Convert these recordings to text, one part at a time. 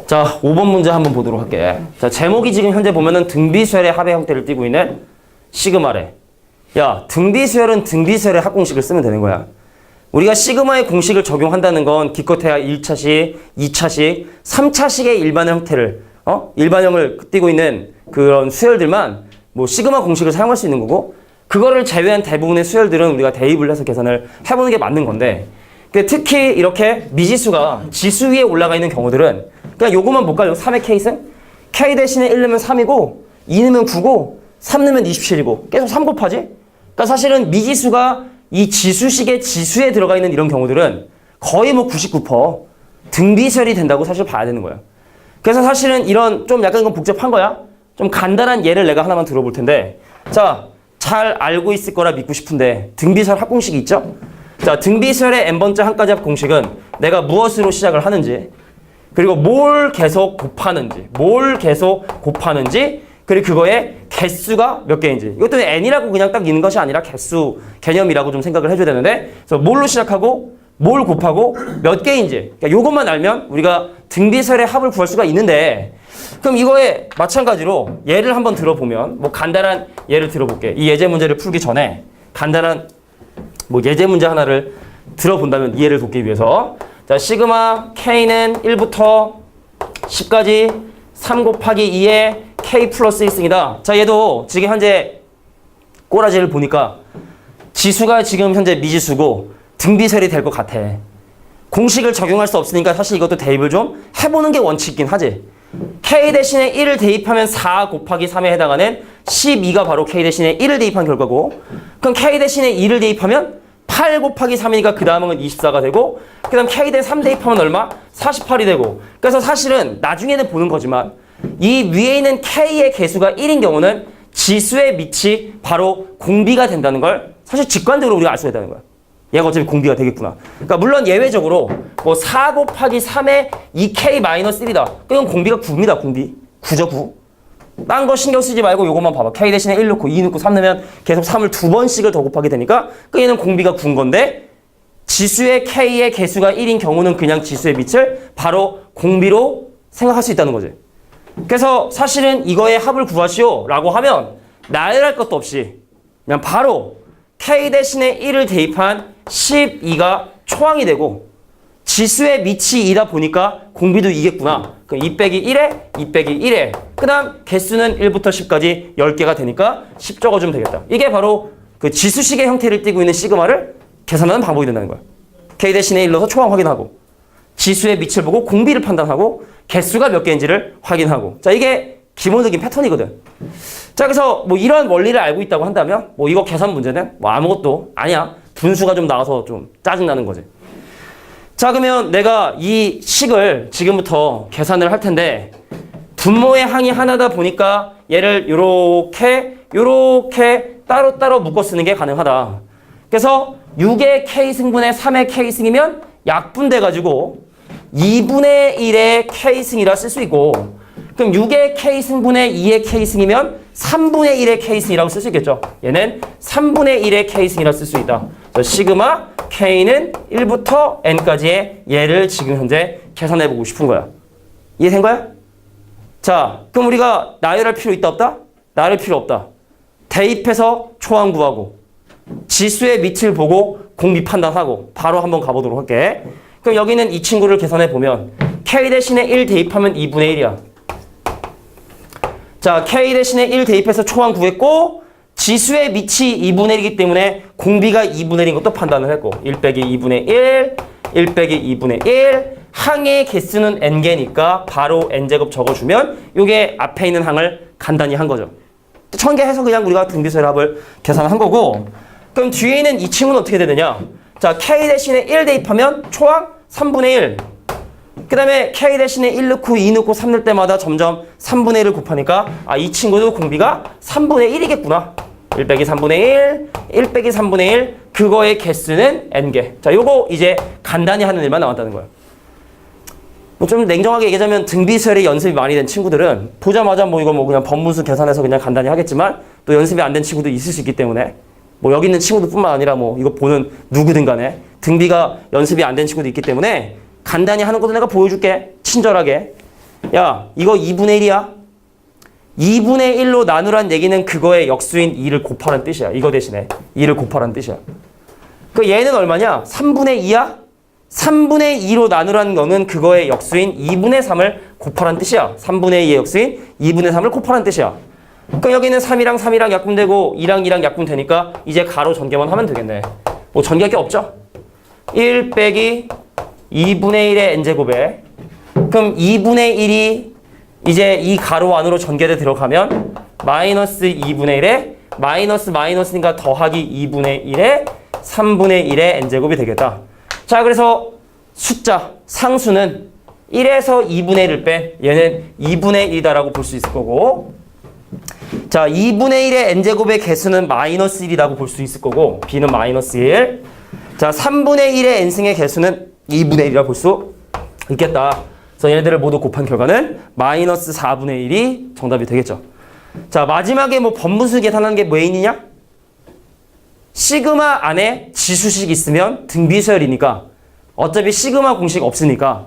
자, 5번 문제 한번 보도록 할게. 자, 제목이 지금 현재 보면은 등비수열의 합의 형태를 띠고 있는 시그마래. 야, 등비수열은 등비수열의 합공식을 쓰면 되는 거야. 우리가 시그마의 공식을 적용한다는 건 기껏해야 1차식, 2차식, 3차식의 일반 형태를, 일반형을 띠고 있는 그런 수열들만 뭐 시그마 공식을 사용할 수 있는 거고, 그거를 제외한 대부분의 수열들은 우리가 대입을 해서 계산을 해보는 게 맞는 건데, 특히 이렇게 미지수가 지수 위에 올라가 있는 경우들은 그냥 요거만 볼까요? 3의 K승? K 대신에 1 넣으면 3이고 2 넣으면 9고 3 넣으면 27이고 계속 3 곱하지? 그러니까 사실은 미지수가 이 지수식의 지수에 들어가 있는 이런 경우들은 거의 뭐 99% 등비수열이 된다고 사실 봐야 되는 거야. 그래서 사실은 이런 좀 약간 이건 복잡한 거야. 좀 간단한 예를 내가 하나만 들어볼 텐데, 자, 잘 알고 있을 거라 믿고 싶은데 등비수열 합공식이 있죠? 자, 등비수열의 n번째 한가지 합 공식은 내가 무엇으로 시작을 하는지, 그리고 뭘 계속 곱하는지, 그리고 그거의 개수가 몇 개인지. 이것도 n이라고 그냥 딱 있는 것이 아니라 개수 개념이라고 좀 생각을 해줘야 되는데, 그래서 뭘로 시작하고 뭘 곱하고 몇 개인지, 그러니까 요것만 알면 우리가 등비수열의 합을 구할 수가 있는데, 그럼 이거에 마찬가지로 예를 한번 들어보면, 뭐 간단한 예를 들어볼게. 이 예제 문제를 풀기 전에 간단한 뭐 예제 문제 하나를 들어본다면 이해를 돕기 위해서, 자, 시그마 K는 1부터 10까지 3 곱하기 2의 K 플러스 1승이다. 자, 얘도 지금 현재 꼬라지를 보니까 지수가 지금 현재 미지수고 등비수열이 될 것 같아. 공식을 적용할 수 없으니까 사실 이것도 대입을 좀 해보는 게 원칙이긴 하지. K 대신에 1을 대입하면 4 곱하기 3에 해당하는 12가 바로 K 대신에 1을 대입한 결과고, 그럼 K 대신에 2를 대입하면 8 곱하기 3이니까 그 다음은 24가 되고, 그 다음 K 대 3 대입하면 얼마? 48이 되고. 그래서 사실은 나중에는 보는 거지만 이 위에 있는 K의 개수가 1인 경우는 지수의 밑이 바로 공비가 된다는 걸 사실 직관적으로 우리가 알 수가 있다는 거야. 얘가 어차피 공비가 되겠구나. 그러니까 물론 예외적으로 뭐 4 곱하기 3의 2K-1이다. 그건 공비가 9입니다. 공비. 9죠, 9. 딴 거 신경 쓰지 말고 요것만 봐봐. K 대신에 1 넣고 2 넣고 3 넣으면 계속 3을 2번씩을 더 곱하게 되니까 얘는 공비가 9인 건데, 지수의 K의 개수가 1인 경우는 그냥 지수의 밑을 바로 공비로 생각할 수 있다는 거지. 그래서 사실은 이거의 합을 구하시오 라고 하면 나열할 것도 없이 그냥 바로 K 대신에 1을 대입한 12가 초항이 되고, 지수의 밑이 2다 보니까 공비도 2겠구나. 그럼 2 빼기 1에 2 빼기 1에 그 다음 개수는 1부터 10까지 10개가 되니까 10 적어주면 되겠다. 이게 바로 그 지수식의 형태를 띠고 있는 시그마를 계산하는 방법이 된다는 거야. K 대신에 1 넣어서 초항 확인하고, 지수의 밑을 보고 공비를 판단하고, 개수가 몇 개인지를 확인하고. 자, 이게 기본적인 패턴이거든. 자, 그래서 뭐 이런 원리를 알고 있다고 한다면 뭐 이거 계산 문제는 뭐 아무것도 아니야. 분수가 좀 나와서 좀 짜증나는 거지. 자, 그러면 내가 이 식을 지금부터 계산을 할 텐데, 분모의 항이 하나다 보니까 얘를 요렇게 따로따로 묶어 쓰는 게 가능하다. 그래서 6의 K승분의 3의 K승이면 약분돼가지고 2분의 1의 K승이라 쓸 수 있고, 그럼 6의 K승분의 2의 K승이면 3분의 1의 K승이라고 쓸 수 있겠죠. 얘는 3분의 1의 K승이라 쓸 수 있다. 시그마 K는 1부터 N까지의 얘를 지금 현재 계산해보고 싶은 거야. 이해된 거야? 자, 그럼 우리가 나열할 필요 있다 없다? 나열할 필요 없다. 대입해서 초항 구하고, 지수의 밑을 보고 공비 판단하고 바로 한번 가보도록 할게. 그럼 여기는 이 친구를 계산해보면 K 대신에 1 대입하면 2분의 1이야. 자, K 대신에 1 대입해서 초항 구했고, 지수의 밑이 2분의 1이기 때문에 공비가 2분의 1인 것도 판단을 했고, 1 빼기 2분의 1, 1 빼기 2분의 1, 항의 개수는 n개니까 바로 n제곱 적어주면 이게 앞에 있는 항을 간단히 한 거죠. 1000개 해서 그냥 우리가 등비수열 합을 계산한 거고, 그럼 뒤에 있는 이 친구는 어떻게 되느냐? 자, K 대신에 1 대입하면 초항 3분의 1. 그 다음에 K 대신에 1 넣고 2 넣고 3 넣을 때마다 점점 3분의 1을 곱하니까 이 친구도 공비가 3분의 1이겠구나. 1 빼기 3분의 1, 1 빼기 3분의 1, 그거의 개수는 n개. 자, 요거 이제 간단히 하는 일만 남았다는 거예요. 뭐 좀 냉정하게 얘기하자면 등비수열에 연습이 많이 된 친구들은 보자마자 뭐 이거 뭐 그냥 번분수 계산해서 그냥 간단히 하겠지만, 또 연습이 안 된 친구도 있을 수 있기 때문에 뭐 여기 있는 친구들 뿐만 아니라 뭐 이거 보는 누구든 간에 등비가 연습이 안 된 친구도 있기 때문에 간단히 하는 것도 내가 보여줄게. 친절하게. 야, 이거 2분의 1이야? 2분의 1로 나누란 얘기는 그거의 역수인 2를 곱하라는 뜻이야. 이거 대신에 2를 곱하라는 뜻이야. 그 얘는 얼마냐? 3분의 2야? 3분의 2로 나누라는 거는 그거의 역수인 2분의 3을 곱하라는 뜻이야. 3분의 2의 역수인 2분의 3을 곱하라는 뜻이야. 그러니까 여기는 3이랑 3이랑 약분되고 2랑 2랑 약분되니까 이제 가로 전개만 하면 되겠네. 뭐 전개할 게 없죠? 1 빼기 2분의 1의 n제곱에 그럼 2분의 1이 이제 이 가로 안으로 전개돼 들어가면 마이너스 2분의 1에 마이너스 마이너스니까 더하기 2분의 1에 3분의 1의 n제곱이 되겠다. 자, 그래서 숫자 상수는 1에서 2분의 1을 뺀 얘는 2분의 1이다라고 볼 수 있을 거고, 자 2분의 1의 n제곱의 개수는 마이너스 1이라고 볼 수 있을 거고 b는 마이너스 1. 자 3분의 1의 n승의 개수는 2분의 1이라고 볼 수 있겠다. 그래서 얘네들을 모두 곱한 결과는 마이너스 4분의 1이 정답이 되겠죠. 자 마지막에 뭐 번분수 계산하는 게 메인이냐? 시그마 안에 지수식 있으면 등비수열이니까 어차피 시그마 공식 없으니까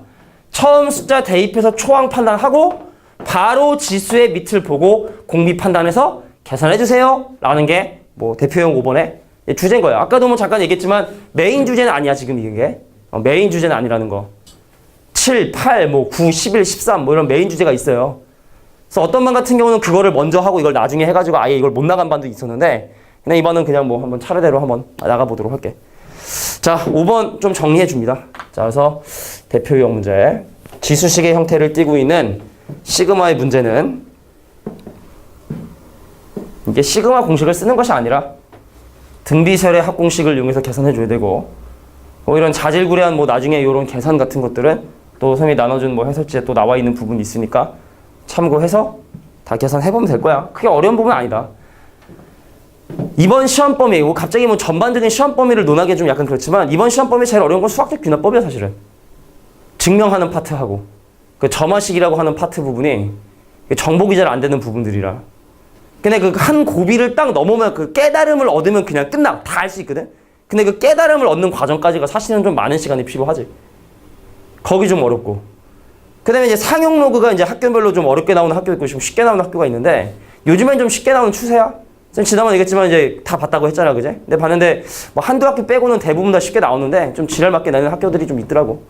처음 숫자 대입해서 초항 판단하고 바로 지수의 밑을 보고 공비 판단해서 계산해주세요 라는 게 뭐 대표용 5번의 주제인 거야. 아까도 뭐 잠깐 얘기했지만 메인 주제는 아니야 지금 이게. 메인 주제는 아니라는 거. 7, 8, 뭐 9, 11, 13 뭐 이런 메인 주제가 있어요. 그래서 어떤 반 같은 경우는 그거를 먼저 하고 이걸 나중에 해가지고 아예 이걸 못 나간 반도 있었는데 그냥 이번은 그냥 뭐 한번 차례대로 한번 나가보도록 할게. 자 5번 좀 정리해 줍니다. 자 그래서 대표용 문제 지수식의 형태를 띠고 있는 시그마의 문제는 이게 시그마 공식을 쓰는 것이 아니라 등비설의 합공식을 이용해서 계산해 줘야 되고 뭐 이런 자질구레한 뭐 나중에 이런 계산 같은 것들은 또 선생님이 나눠준 뭐 해설지에 또 나와 있는 부분이 있으니까 참고해서 다 계산해보면 될 거야. 크게 어려운 부분은 아니다. 이번 시험 범위, 갑자기 뭐 전반적인 시험 범위를 논하기 좀 약간 그렇지만 이번 시험 범위 제일 어려운 건 수학적 귀납법이야 사실은. 증명하는 파트하고 그 점화식이라고 하는 파트 부분이 정복이 잘 안 되는 부분들이라. 근데 그 한 고비를 딱 넘으면 그 깨달음을 얻으면 그냥 끝나. 다 할 수 있거든. 근데 그 깨달음을 얻는 과정까지가 사실은 좀 많은 시간이 필요하지. 거기 좀 어렵고. 그 다음에 이제 상용 로그가 이제 학교별로 좀 어렵게 나오는 학교 있고 쉽게 나오는 학교가 있는데 요즘엔 좀 쉽게 나오는 추세야. 지난번에 얘기했지만 이제 다 봤다고 했잖아, 그제? 근데 봤는데 뭐 한두 학교 빼고는 대부분 다 쉽게 나오는데 좀 지랄 맞게 나는 학교들이 좀 있더라고.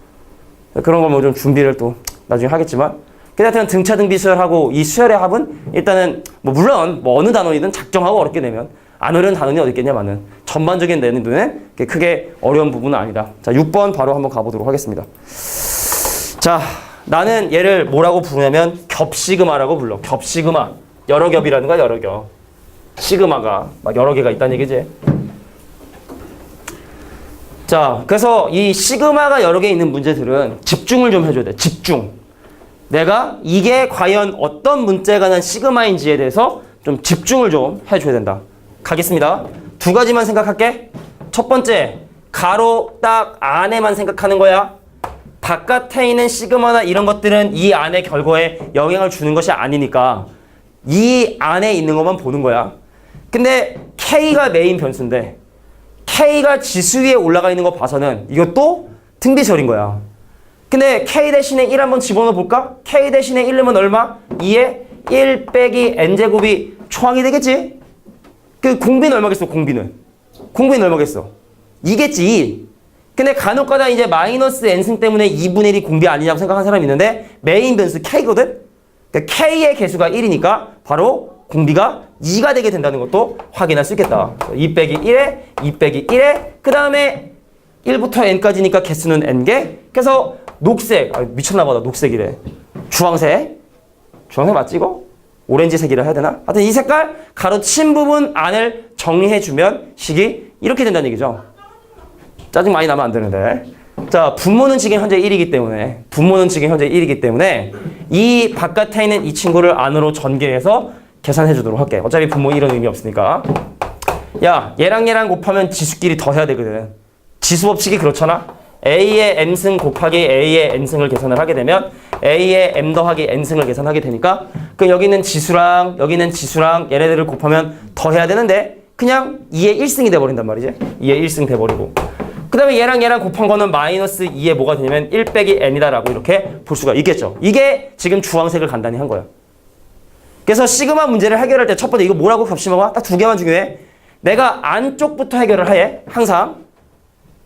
그런 거 뭐 좀 준비를 또 나중에 하겠지만. 근데 하여튼 등차 등비 수열하고 이 수열의 합은 일단은 뭐 물론 뭐 어느 단원이든 작정하고 어렵게 내면 안 어려운 단원이 어디 있겠냐마는 전반적인 내는 눈에 크게 어려운 부분은 아니다. 자, 6번 바로 한번 가보도록 하겠습니다. 자, 나는 얘를 뭐라고 부르냐면 겹시그마라고 불러. 겹시그마. 여러 겹이라는 거야, 여러 겹. 시그마가 막 여러 개가 있다는 얘기지. 자, 그래서 이 시그마가 여러 개 있는 문제들은 집중을 좀 해줘야 돼. 집중. 내가 이게 과연 어떤 문제에 관한 시그마인지에 대해서 좀 집중을 좀 해줘야 된다. 가겠습니다. 두 가지만 생각할게. 첫 번째, 가로 딱 안에만 생각하는 거야. 바깥에 있는 시그마나 이런 것들은 이 안의 결과에 영향을 주는 것이 아니니까 이 안에 있는 것만 보는 거야. 근데 K가 메인 변수인데 K가 지수 위에 올라가 있는 거 봐서는 이것도 등비설인 거야. 근데 K 대신에 1 한번 집어넣어 볼까? K 대신에 1 넣으면 얼마? 2에 1 빼기 n제곱이 초항이 되겠지? 그 공비는 얼마겠어, 공비는? 공비는 얼마겠어? 2겠지, 2. 근데 간혹가다 이제 마이너스 n승 때문에 2분의 1이 공비 아니냐고 생각하는 사람이 있는데 메인 변수 K거든? 그러니까 K의 개수가 1이니까 바로 공비가 2가 되게 된다는 것도 확인할 수 있겠다. 2 빼기 1에 2 빼기 1에 그 다음에 1부터 n까지니까 개수는 n개. 그래서 녹색, 미쳤나봐 나 녹색이래. 주황색. 주황색 맞지 이거? 오렌지색이라 해야 되나? 하여튼 이 색깔 가로친 부분 안을 정리해주면 식이 이렇게 된다는 얘기죠. 짜증 많이 나면 안 되는데. 자, 분모는 지금 현재 1이기 때문에 이 바깥에 있는 이 친구를 안으로 전개해서 계산해 주도록 할게. 어차피 분모 1은 의미 없으니까. 야, 얘랑 곱하면 지수끼리 더해야 되거든. 지수 법칙이 그렇잖아. A의 M승 곱하기 A의 N승을 계산을 하게 되면 A의 M 더하기 N승을 계산하게 되니까 그 여기는 지수랑 얘네들을 곱하면 더해야 되는데 그냥 2의 1승이 돼버린단 말이지. 2의 1승 돼버리고 그 다음에 얘랑 얘랑 곱한 거는 마이너스 2에 뭐가 되냐면 1 빼기 n이다라고 이렇게 볼 수가 있겠죠. 이게 지금 주황색을 간단히 한 거예요. 그래서 시그마 문제를 해결할 때 첫 번째 이거 뭐라고 겹치면 딱 두 개만 중요해. 내가 안쪽부터 해결을 해. 항상.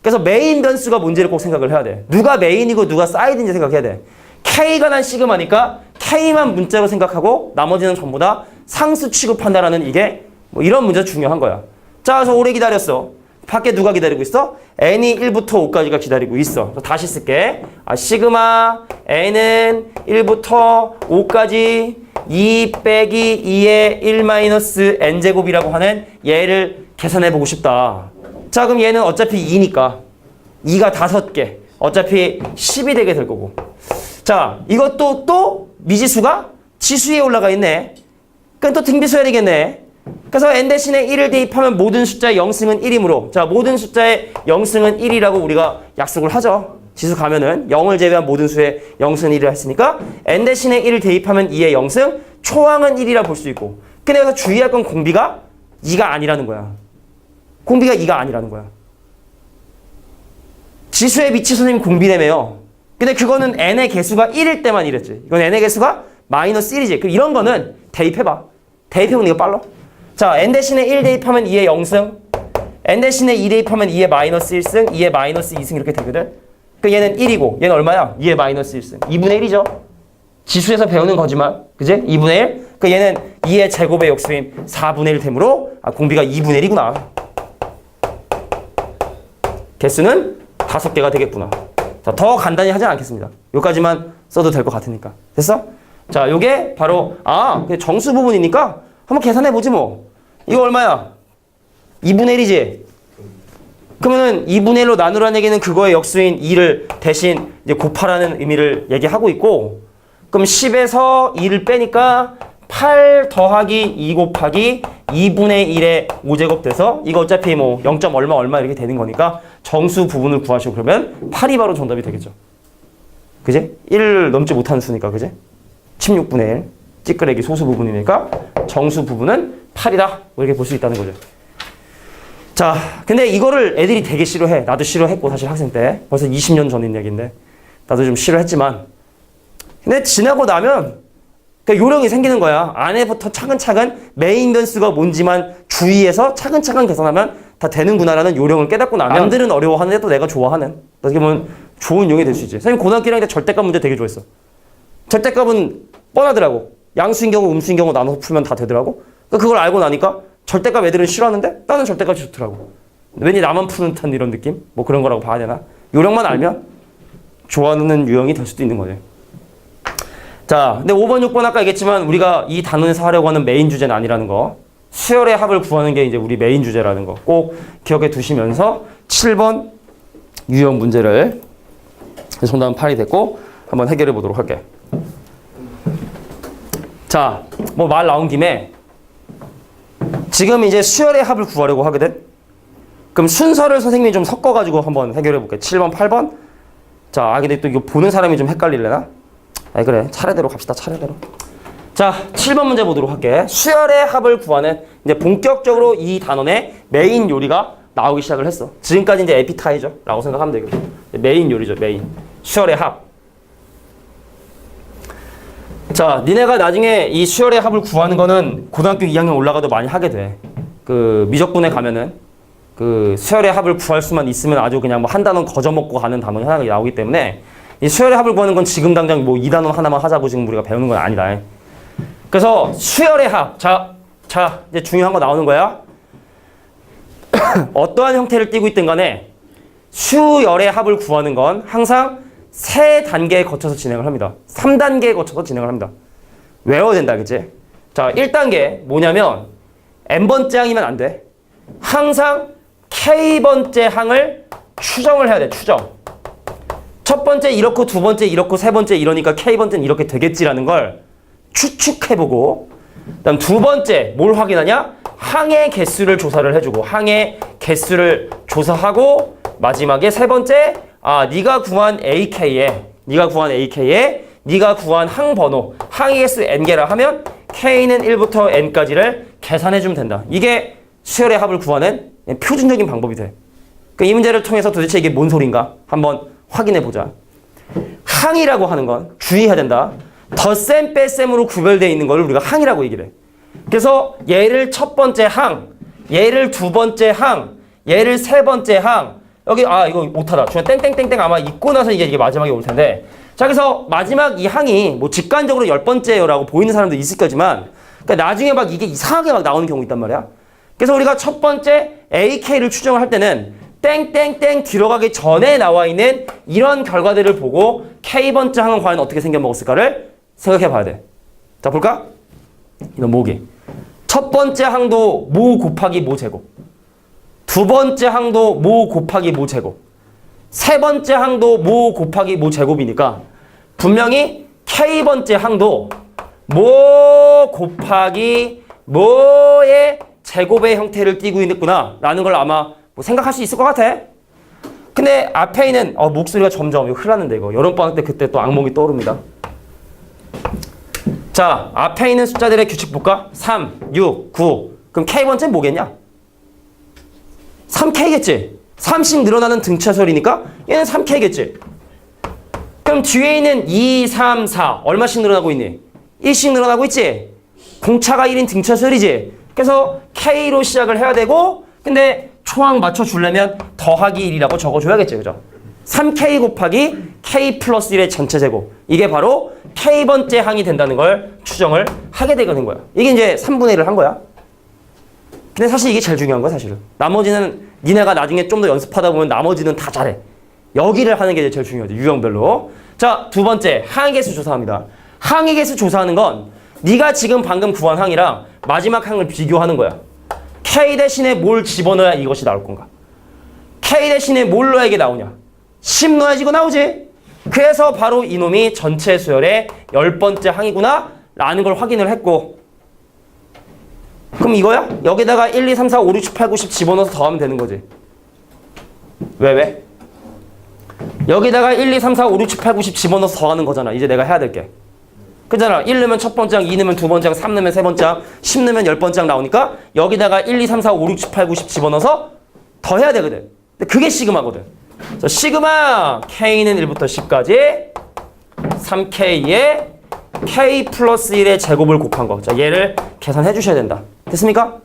그래서 메인 변수가 뭔지를 꼭 생각을 해야 돼. 누가 메인이고 누가 사이드인지 생각해야 돼. K가 난 시그마니까 K만 문자로 생각하고 나머지는 전부 다 상수 취급한다라는 이게 뭐 이런 문제가 중요한 거야. 자, 그래서 오래 기다렸어. 밖에 누가 기다리고 있어? n이 1부터 5까지가 기다리고 있어. 다시 쓸게. 시그마 n은 1부터 5까지 2 빼기 2의 1 마이너스 n제곱이라고 하는 얘를 계산해보고 싶다. 자, 그럼 얘는 어차피 2니까 2가 5개. 어차피 10이 되게 될 거고. 자, 이것도 또 미지수가 지수에 올라가 있네. 그럼 또 등비수해야 되겠네. 그래서 n 대신에 1을 대입하면 모든 숫자의 영승은 1이므로 자, 모든 숫자의 영승은 1이라고 우리가 약속을 하죠. 지수 가면은 0을 제외한 모든 수의 영승은 1이라 했으니까 n 대신에 1을 대입하면 2의 영승, 초항은 1이라 볼 수 있고. 근데 여기서 주의할 건 공비가 2가 아니라는 거야. 공비가 2가 아니라는 거야. 지수의 미치 선생님 공비라며요. 근데 그거는 n의 개수가 1일 때만 이랬지. 이건 n의 개수가 마이너스 1이지. 그럼 이런 거는 대입해봐. 대입해보면 이거 빨라. 자, n 대신에 1 대입하면 2의 0승, n 대신에 2 대입하면 2의 마이너스 1승, 2의 마이너스 2승 이렇게 되거든. 그 얘는 1이고 얘는 얼마야? 2의 마이너스 1승. 2분의 1이죠. 지수에서 배우는 거지만, 그지? 2분의 1. 그 얘는 2의 제곱의 역수인 4분의 1 되므로 공비가 2분의 1이구나. 개수는 5개가 되겠구나. 자, 더 간단히 하진 않겠습니다. 여기까지만 써도 될 것 같으니까. 됐어? 자, 요게 바로 정수 부분이니까 한번 계산해보지 뭐. 이거 얼마야? 2분의 1이지? 그러면은 2분의 1로 나누라는 얘기는 그거의 역수인 2를 대신 이제 곱하라는 의미를 얘기하고 있고, 그럼 10에서 2를 빼니까 8 더하기 2 곱하기 2분의 1의 5제곱 돼서 이거 어차피 뭐 0. 얼마 이렇게 되는 거니까 정수 부분을 구하시고 그러면 8이 바로 정답이 되겠죠. 그지? 1을 넘지 못하는 수니까, 그지? 16분의 1. 찌끄레기 소수 부분이니까 정수 부분은 8이다. 이렇게 볼 수 있다는 거죠. 자, 근데 이거를 애들이 되게 싫어해. 나도 싫어했고 사실 학생 때. 벌써 20년 전인 얘기인데 나도 좀 싫어했지만 근데 지나고 나면 요령이 생기는 거야. 안에부터 차근차근 메인 변수가 뭔지만 주의해서 차근차근 계산하면 다 되는구나라는 요령을 깨닫고 나면 남들은 어려워하는데 또 내가 좋아하는 어떻게 보면 좋은 용이 될 수 있지. 선생님 고등학교 1학년 때 절대값 문제 되게 좋아했어. 절대값은 뻔하더라고. 양수인 경우 음수인 경우 나눠서 풀면 다 되더라고. 그걸 알고 나니까 절대값 애들은 싫어하는데 나는 절대값이 좋더라고. 왠지 나만 푸는 듯한 이런 느낌? 뭐 그런 거라고 봐야 되나? 요령만 알면 좋아하는 유형이 될 수도 있는 거지. 자, 근데 5번, 6번 아까 얘기했지만 우리가 이 단원에서 하려고 하는 메인 주제는 아니라는 거. 수열의 합을 구하는 게 이제 우리 메인 주제라는 거 꼭 기억해 두시면서 7번 유형 문제를 정답은 8이 됐고 한번 해결해 보도록 할게. 자, 뭐 말 나온 김에 지금 이제 수열의 합을 구하려고 하거든. 그럼 순서를 선생님이 좀 섞어가지고 한번 해결해 볼게. 7번, 8번. 자, 근데 또 이거 보는 사람이 좀 헷갈릴래나? 그래. 차례대로 갑시다. 차례대로. 자, 7번 문제 보도록 할게. 수열의 합을 구하는 이제 본격적으로 이 단원의 메인 요리가 나오기 시작을 했어. 지금까지 이제 에피타이저라고 생각하면 되거든. 메인 요리죠. 메인. 수열의 합. 자, 니네가 나중에 이 수열의 합을 구하는 거는 고등학교 2학년 올라가도 많이 하게 돼. 그 미적분에 가면은 그 수열의 합을 구할 수만 있으면 아주 그냥 뭐 한 단원 거저먹고 가는 단원이 하나가 나오기 때문에 이 수열의 합을 구하는 건 지금 당장 뭐 2단원 하나만 하자고 지금 우리가 배우는 건 아니다. 그래서 수열의 합. 자, 이제 중요한 거 나오는 거야. 어떠한 형태를 띠고 있든 간에 수열의 합을 구하는 건 항상 3단계에 거쳐서 진행을 합니다. 3단계에 거쳐서 진행을 합니다. 외워야 된다, 그치? 자, 1단계 뭐냐면 n번째 항이면 안 돼. 항상 k번째 항을 추정을 해야 돼. 추정. 첫 번째 이렇고 두 번째 이렇고 세 번째 이러니까 k번째는 이렇게 되겠지라는 걸 추측해보고, 그다음 두 번째 뭘 확인하냐? 항의 개수를 조사를 해주고, 항의 개수를 조사하고, 마지막에 세 번째 네가 구한 AK에 네가 구한 항 번호, 항의 개수 n개라 하면 k는 1부터 n까지를 계산해주면 된다. 이게 수열의 합을 구하는 표준적인 방법이 돼. 그 이 문제를 통해서 도대체 이게 뭔 소린가 한번 확인해 보자. 항이라고 하는 건 주의해야 된다. 덧셈 뺄셈으로 구별되어 있는 걸 우리가 항이라고 얘기를 해. 그래서 얘를 첫 번째 항, 얘를 두 번째 항, 얘를 세 번째 항. 여기 이거 못하다. 중간 땡땡땡땡 아마 있고 나서 이게 마지막에 올 텐데. 자, 그래서 마지막 이 항이 뭐 직관적으로 10번째라고 보이는 사람도 있을 거지만, 그러니까 나중에 막 이게 이상하게 막 나오는 경우 있단 말이야. 그래서 우리가 첫 번째 AK를 추정을 할 때는 땡땡땡 들어가기 전에 나와 있는 이런 결과들을 보고 K번째 항은 과연 어떻게 생겨먹었을까를 생각해 봐야 돼. 자, 볼까? 이런 모기. 첫 번째 항도 모 곱하기 모 제곱. 두 번째 항도 모 곱하기 모 제곱. 세 번째 항도 모 곱하기 모 제곱이니까 분명히 K번째 항도 모 곱하기 모의 제곱의 형태를 띠고 있구나 라는 걸 아마 뭐 생각할 수 있을 것 같아. 근데 앞에 있는 목소리가 점점 이거 큰일 났는데 이거 여름방학 때 그때 또 악몽이 떠오릅니다. 자, 앞에 있는 숫자들의 규칙 볼까? 3, 6, 9. 그럼 K번째는 뭐겠냐? 3K겠지? 3씩 늘어나는 등차설이니까 얘는 3K겠지? 그럼 뒤에 있는 2, 3, 4 얼마씩 늘어나고 있니? 1씩 늘어나고 있지? 공차가 1인 등차설이지? 그래서 K로 시작을 해야 되고 근데 초항 맞춰주려면 더하기 1이라고 적어줘야겠지, 그죠? 3K 곱하기 K 플러스 1의 전체 제곱. 이게 바로 K번째 항이 된다는 걸 추정을 하게 되는 거야. 이게 이제 3분의 1을 한 거야. 근데 사실 이게 제일 중요한 거야, 사실은. 나머지는 니네가 나중에 좀 더 연습하다 보면 나머지는 다 잘해. 여기를 하는 게 제일 중요하지, 유형별로. 자, 두 번째, 항의 개수 조사합니다. 항의 개수 조사하는 건 네가 지금 방금 구한 항이랑 마지막 항을 비교하는 거야. K 대신에 뭘 집어넣어야 이것이 나올 건가? K 대신에 뭘 넣어야 이게 나오냐? 10 넣어야지 이거 나오지? 그래서 바로 이놈이 전체 수열의 10번째 항이구나 라는 걸 확인을 했고 그럼 이거야? 여기다가 1, 2, 3, 4, 5, 6, 7, 8, 9, 10 집어넣어서 더하면 되는 거지. 왜? 여기다가 1, 2, 3, 4, 5, 6, 7, 8, 9, 10 집어넣어서 더하는 거잖아. 이제 내가 해야 될 게. 그잖아. 1 넣으면 첫 번째 항, 2 넣으면 두 번째 항, 3 넣으면 세 번째 항, 10 넣으면 10번째 항 나오니까 여기다가 1, 2, 3, 4, 5, 6, 7, 8, 9, 10 집어넣어서 더 해야 되거든. 근데 그게 시그마거든. 그래서 시그마 K는 1부터 10까지 3K에 K 플러스 1의 제곱을 곱한 거. 자, 얘를 계산해 주셔야 된다. 됐습니까?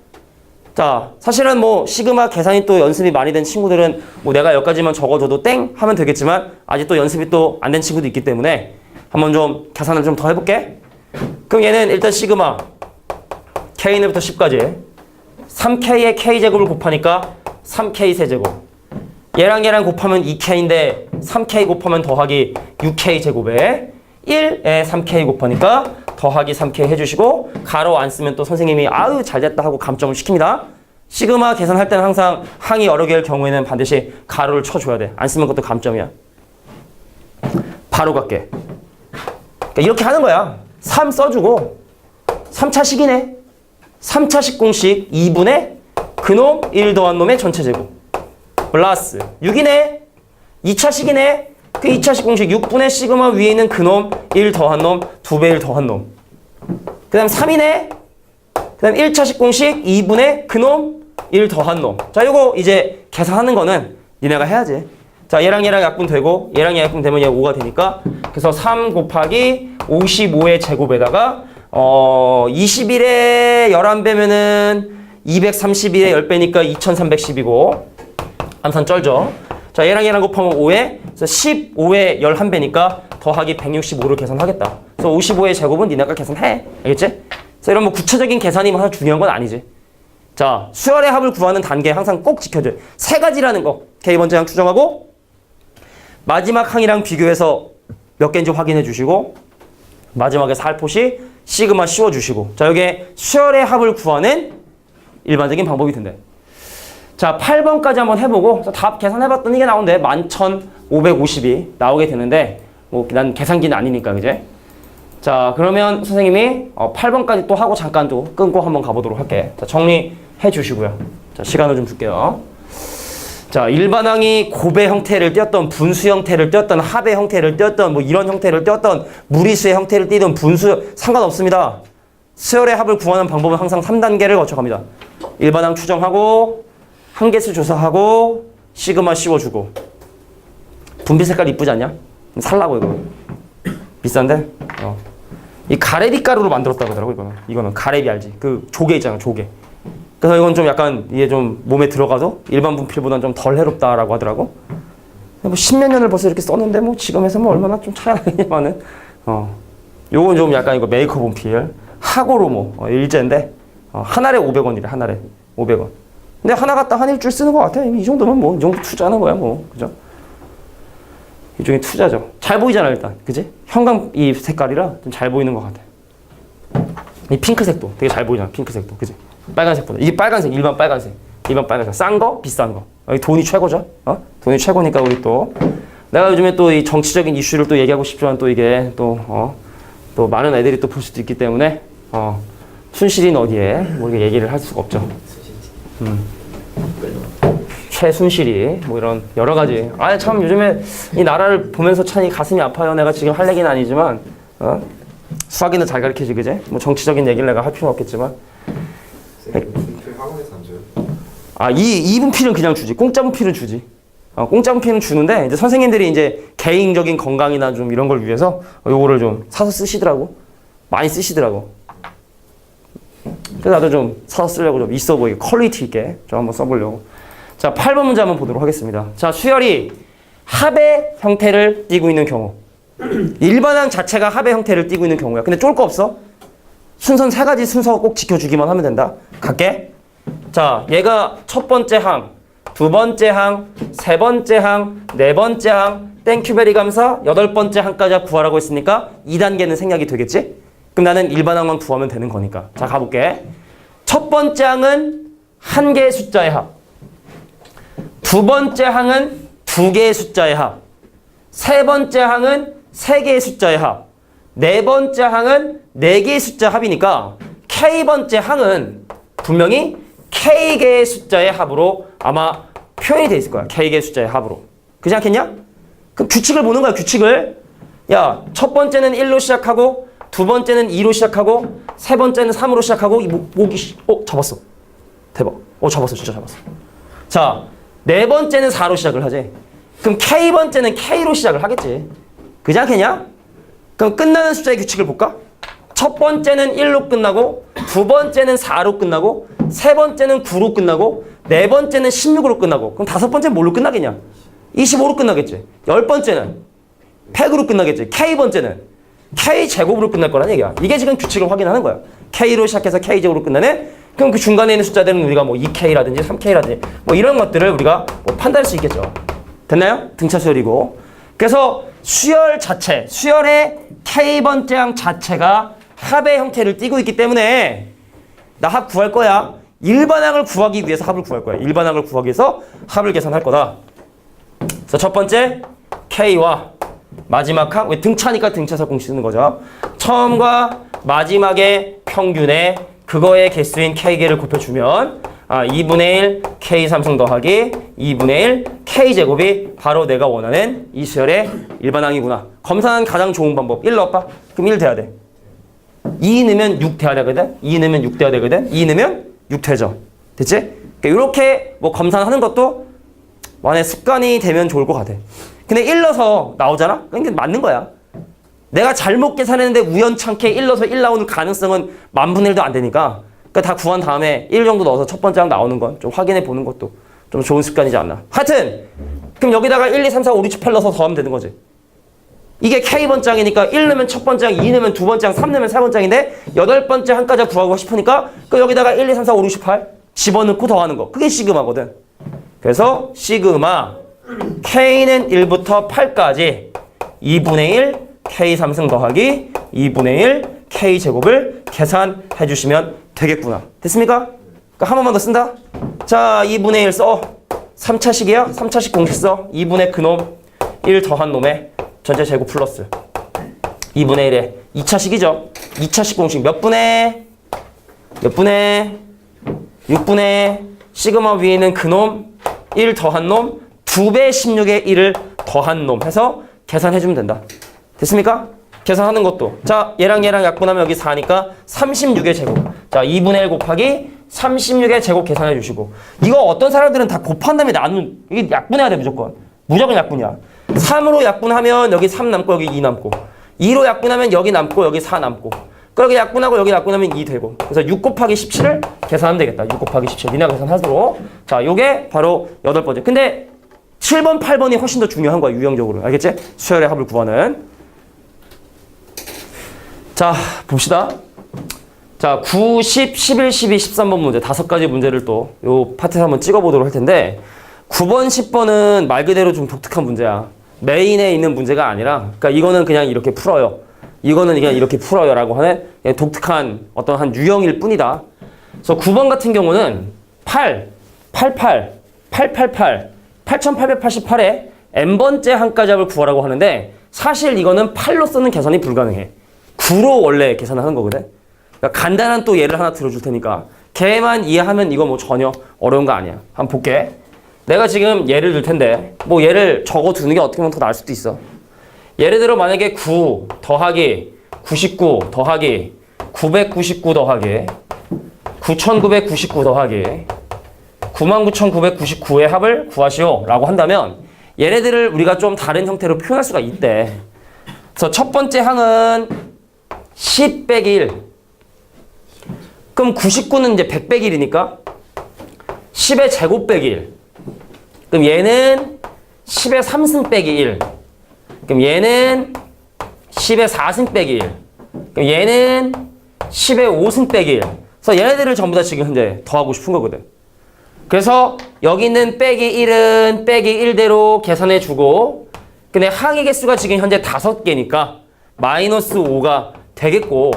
자, 사실은 뭐 시그마 계산이 또 연습이 많이 된 친구들은 뭐 내가 여기까지만 적어줘도 땡 하면 되겠지만 아직 또 연습이 또 안 된 친구도 있기 때문에 한번 좀 계산을 좀 더 해볼게. 그럼 얘는 일단 시그마 K는 1부터 10까지 3K에 K제곱을 곱하니까 3K 세제곱. 얘랑 곱하면 2K인데 3K 곱하면 더하기 6K 제곱에 1에 3K 곱하니까 더하기 3K 해주시고 가로 안 쓰면 또 선생님이 아유 잘됐다 하고 감점을 시킵니다. 시그마 계산할 때는 항상 항이 여러 개일 경우에는 반드시 가로를 쳐줘야 돼. 안 쓰면 그것도 감점이야. 바로 갈게. 그러니까 이렇게 하는 거야. 3 써주고 3차식이네. 3차식 공식 2분의 그놈 1 더한 놈의 전체 제곱 플러스 6이네. 2차식이네. 그 2차식 공식 6분의 시그마 위에 있는 그놈 1 더한 놈 2배 1 더한 놈. 그 다음 3이네. 그 다음 1차식 공식 2분의 그놈 1 더한 놈. 자, 요거 이제 계산하는 거는 니네가 해야지. 자, 얘랑 약분 되고 얘랑 약분 되면 얘 5가 되니까 그래서 3 곱하기 55의 제곱에다가 21에 11배면은 231에 10배니까 2310이고 암산 쩔죠. 자, 얘랑 곱하면 5에 15에 11배니까 더하기 165를 계산하겠다. 그래서 55의 제곱은 니네가 계산해. 알겠지? 그래서 이런 뭐 구체적인 계산이 뭐 중요한 건 아니지. 자, 수열의 합을 구하는 단계 항상 꼭 지켜줘요. 세 가지라는 거. K번째 항 추정하고 마지막 항이랑 비교해서 몇 개인지 확인해 주시고 마지막에 살포시 시그마 씌워주시고 자, 이게 수열의 합을 구하는 일반적인 방법이 된대. 자, 8번까지 한번 해보고 답 계산해봤더니 이게 나온대. 11,550이 나오게 되는데 뭐 난 계산기는 아니니까 그제? 자, 그러면 선생님이 8번까지 또 하고 잠깐 또 끊고 한번 가보도록 할게. 자, 정리해 주시고요. 자, 시간을 좀 줄게요. 자, 일반항이 곱의 형태를 띄었던 분수 형태를 띄었던 합의 형태를 띄었던 뭐 이런 형태를 띄었던 무리수의 형태를 띄던 분수 상관없습니다. 수열의 합을 구하는 방법은 항상 3단계를 거쳐갑니다. 일반항 추정하고 항계수 조사하고 시그마 씌워주고. 분필 색깔 이쁘지 않냐? 살라고 이거. 비싼데? 이 가래비 가루로 만들었다고 하더라고 이거는 가래비 알지? 그 조개 있잖아 조개. 그래서 이건 좀 약간 이게 좀 몸에 들어가서 일반 분필보다는 좀 덜 해롭다라고 하더라고. 뭐 십몇 년을 벌써 이렇게 썼는데 뭐 지금 해서 뭐 얼마나 좀 차이 나겠냐마는. 요건 좀 약간 이거 메이커 분필 하고로 뭐 일제인데 한 알에 500원이래 한 알에 500원. 근데 하나 갖다 한 일주일 쓰는 것 같아. 이 정도면 뭐 이 정도 투자하는 거야 뭐 그죠? 일종의 투자죠. 잘 보이잖아 일단 그지? 형광 이 색깔이라 좀 잘 보이는 것 같아. 이 핑크색도 되게 잘 보이잖아 핑크색도 그지? 빨간색보다 이게 빨간색 일반 빨간색 싼 거 비싼 거 여기 돈이 최고죠. 돈이 최고니까 우리 또 내가 요즘에 또 이 정치적인 이슈를 또 얘기하고 싶지만 또 이게 또 많은 애들이 또 볼 수도 있기 때문에 순실이는 어디에 뭐 이렇게 얘기를 할 수가 없죠. 최순실이 뭐 이런 여러 가지 참 요즘에 이 나라를 보면서 참 가슴이 아파요. 내가 지금 할 얘기는 아니지만 수학이는 잘 가르쳐지 그제? 뭐 정치적인 얘기를 내가 할 필요는 없겠지만 분필 학원에서 안 줘요? 이 분필은 그냥 주지. 공짜 분필은 주지. 공짜 분필은 주는데 이제 선생님들이 이제 개인적인 건강이나 좀 이런 걸 위해서 요거를 좀 사서 쓰시더라고. 많이 쓰시더라고. 그래서 나도 좀 사서 쓰려고 좀 있어 보이게 퀄리티 있게 좀 한번 써보려고. 자, 8번 문제 한번 보도록 하겠습니다. 자, 수열이 합의 형태를 띠고 있는 경우. 일반항 자체가 합의 형태를 띠고 있는 경우야. 근데 쫄 거 없어. 순서는 세 가지 순서 꼭 지켜주기만 하면 된다. 갈게. 자, 얘가 첫 번째 항, 두 번째 항, 세 번째 항, 네 번째 항, 땡큐베리 감사, 여덟 번째 항까지 구하라고 했으니까 2단계는 생략이 되겠지? 그럼 나는 일반항만 구하면 되는 거니까. 자, 가볼게. 첫 번째 항은 한 개의 숫자의 합. 두 번째 항은 두 개의 숫자의 합. 세 번째 항은 세 개의 숫자의 합. 네 번째 항은 네 개의 숫자 합이니까 K번째 항은 분명히 K개의 숫자의 합으로 아마 표현이 돼 있을 거야. K개의 숫자의 합으로. 그렇지 않겠냐? 그럼 규칙을 보는 거야. 규칙을. 야, 첫 번째는 1로 시작하고 두 번째는 2로 시작하고 세 번째는 3으로 시작하고 이 목이 잡았어. 대박. 잡았어. 진짜 잡았어. 자, 네 번째는 4로 시작을 하지. 그럼 K번째는 K로 시작을 하겠지. 그렇지 않겠냐? 그럼 끝나는 숫자의 규칙을 볼까? 첫 번째는 1로 끝나고 두 번째는 4로 끝나고 세 번째는 9로 끝나고 네 번째는 16으로 끝나고 그럼 다섯 번째는 뭘로 끝나겠냐? 25로 끝나겠지. 열 번째는 100으로 끝나겠지. K번째는 K제곱으로 끝날 거란 얘기야. 이게 지금 규칙을 확인하는 거야. K로 시작해서 K제곱으로 끝나네? 그럼 그 중간에 있는 숫자들은 우리가 뭐 2K라든지 3K라든지 뭐 이런 것들을 우리가 뭐 판단할 수 있겠죠. 됐나요? 등차 수열이고. 그래서 수열 자체, 수열의 K번째 항 자체가 합의 형태를 띠고 있기 때문에 나 합 구할 거야. 일반항을 구하기 위해서 합을 구할 거야. 일반항을 구하기 위해서 합을 계산할 거다. 그래서 첫 번째 K와 마지막 항, 왜 등차니까 등차설 공식 쓰는 거죠. 처음과 마지막의 평균에 그거의 개수인 K개를 곱해주면 2분의 1 K 삼성 더하기 2분의 1 K제곱이 바로 내가 원하는 이 수열의 일반항이구나. 검사는 가장 좋은 방법. 1 넣어봐. 그럼 1 돼야 돼. 2 넣으면 6 돼야 되거든. 2 넣으면 6 돼야 되거든. 2 넣으면 6 되죠. 됐지? 그러니까 이렇게 뭐 검사하는 것도 만약에 습관이 되면 좋을 것 같아. 근데 1 넣어서 나오잖아? 그러니까 맞는 거야. 내가 잘못 계산했는데 우연찮게 1 넣어서 1 나오는 가능성은 10,000분의 1도 안 되니까 그러니까 다 구한 다음에 1 정도 넣어서 첫 번째 항 나오는 건 좀 확인해 보는 것도 좀 좋은 습관이지 않나. 하여튼 그럼 여기다가 1, 2, 3, 4, 5, 6, 7, 8 넣어서 더하면 되는 거지. 이게 K번째 항이니까 1 넣으면 첫 번째 항, 2 넣으면 두 번째 항, 3 넣으면 세 번째 항인데 여덟 번째 항까지 구하고 싶으니까 그 여기다가 1, 2, 3, 4, 5, 6, 7, 8 집어넣고 더하는 거. 그게 시그마거든. 그래서 시그마 K는 1부터 8까지 2분의 1 K 삼승 더하기 2분의 1 K 제곱을 계산해 주시면 되겠구나. 됐습니까? 그러니까 한 번만 더 쓴다. 자, 2분의 1 써. 3차식이야. 3차식 공식 써. 2분의 그놈 1 더한 놈의 전체 제곱 플러스 2분의 1에 2차식이죠. 2차식 공식 몇 분의 6분의 시그마 위에 있는 그놈 1 더한 놈 2배 16의 1을 더한 놈 해서 계산해주면 된다. 됐습니까? 계산하는 것도. 자, 얘랑 약분하면 여기 4니까 36의 제곱. 자, 2분의 1 곱하기 36의 제곱 계산해 주시고 이거 어떤 사람들은 다 곱한 다음에 나눈 이게 약분해야 돼 무조건 약분이야. 3으로 약분하면 여기 3 남고 여기 2 남고 2로 약분하면 여기 남고 여기 4 남고 그렇게 약분하고 여기 약분하면 2 되고 그래서 6 곱하기 17을 계산하면 되겠다. 6 곱하기 17 니네 계산하도록. 자 요게 바로 8번째. 근데 7번 8번이 훨씬 더 중요한 거야 유형적으로. 알겠지? 수열의 합을 구하는. 자 봅시다. 자 9, 10, 11, 12, 13번 문제 5가지 문제를 또 요 파트에서 한번 찍어보도록 할 텐데 9번, 10번은 말 그대로 좀 독특한 문제야. 메인에 있는 문제가 아니라 그러니까 이거는 그냥 이렇게 풀어요. 이거는 그냥 이렇게 풀어요 라고 하는 그냥 독특한 어떤 한 유형일 뿐이다. 그래서 9번 같은 경우는 8, 88, 888, 8888에 n번째 한가잡을 구하라고 하는데 사실 이거는 8로서는 계산이 불가능해. 9로 원래 계산하는 거거든. 그러니까 간단한 또 예를 하나 들어줄 테니까 걔만 이해하면 이거 뭐 전혀 어려운 거 아니야. 한번 볼게. 내가 지금 예를 들 텐데 뭐 예를 적어두는 게 어떻게 보면 더 나을 수도 있어. 예를 들어 만약에 9 더하기 99 더하기 999 더하기 9999 더하기 99,999의 합을 구하시오 라고 한다면 얘네들을 우리가 좀 다른 형태로 표현할 수가 있대. 그래서 첫 번째 항은 10 빼기 1 그럼 99는 이제 100 빼기 1이니까 10의 제곱 빼기 1 그럼 얘는 10의 3승 빼기 1 그럼 얘는 10의 4승 빼기 1 그럼 얘는 10의 5승 빼기 1 그래서 얘네들을 전부 다 지금 현재 더하고 싶은 거거든. 그래서 여기 있는 빼기 1은 빼기 1대로 계산해 주고 근데 항의 개수가 지금 현재 5개니까 마이너스 5가 되겠고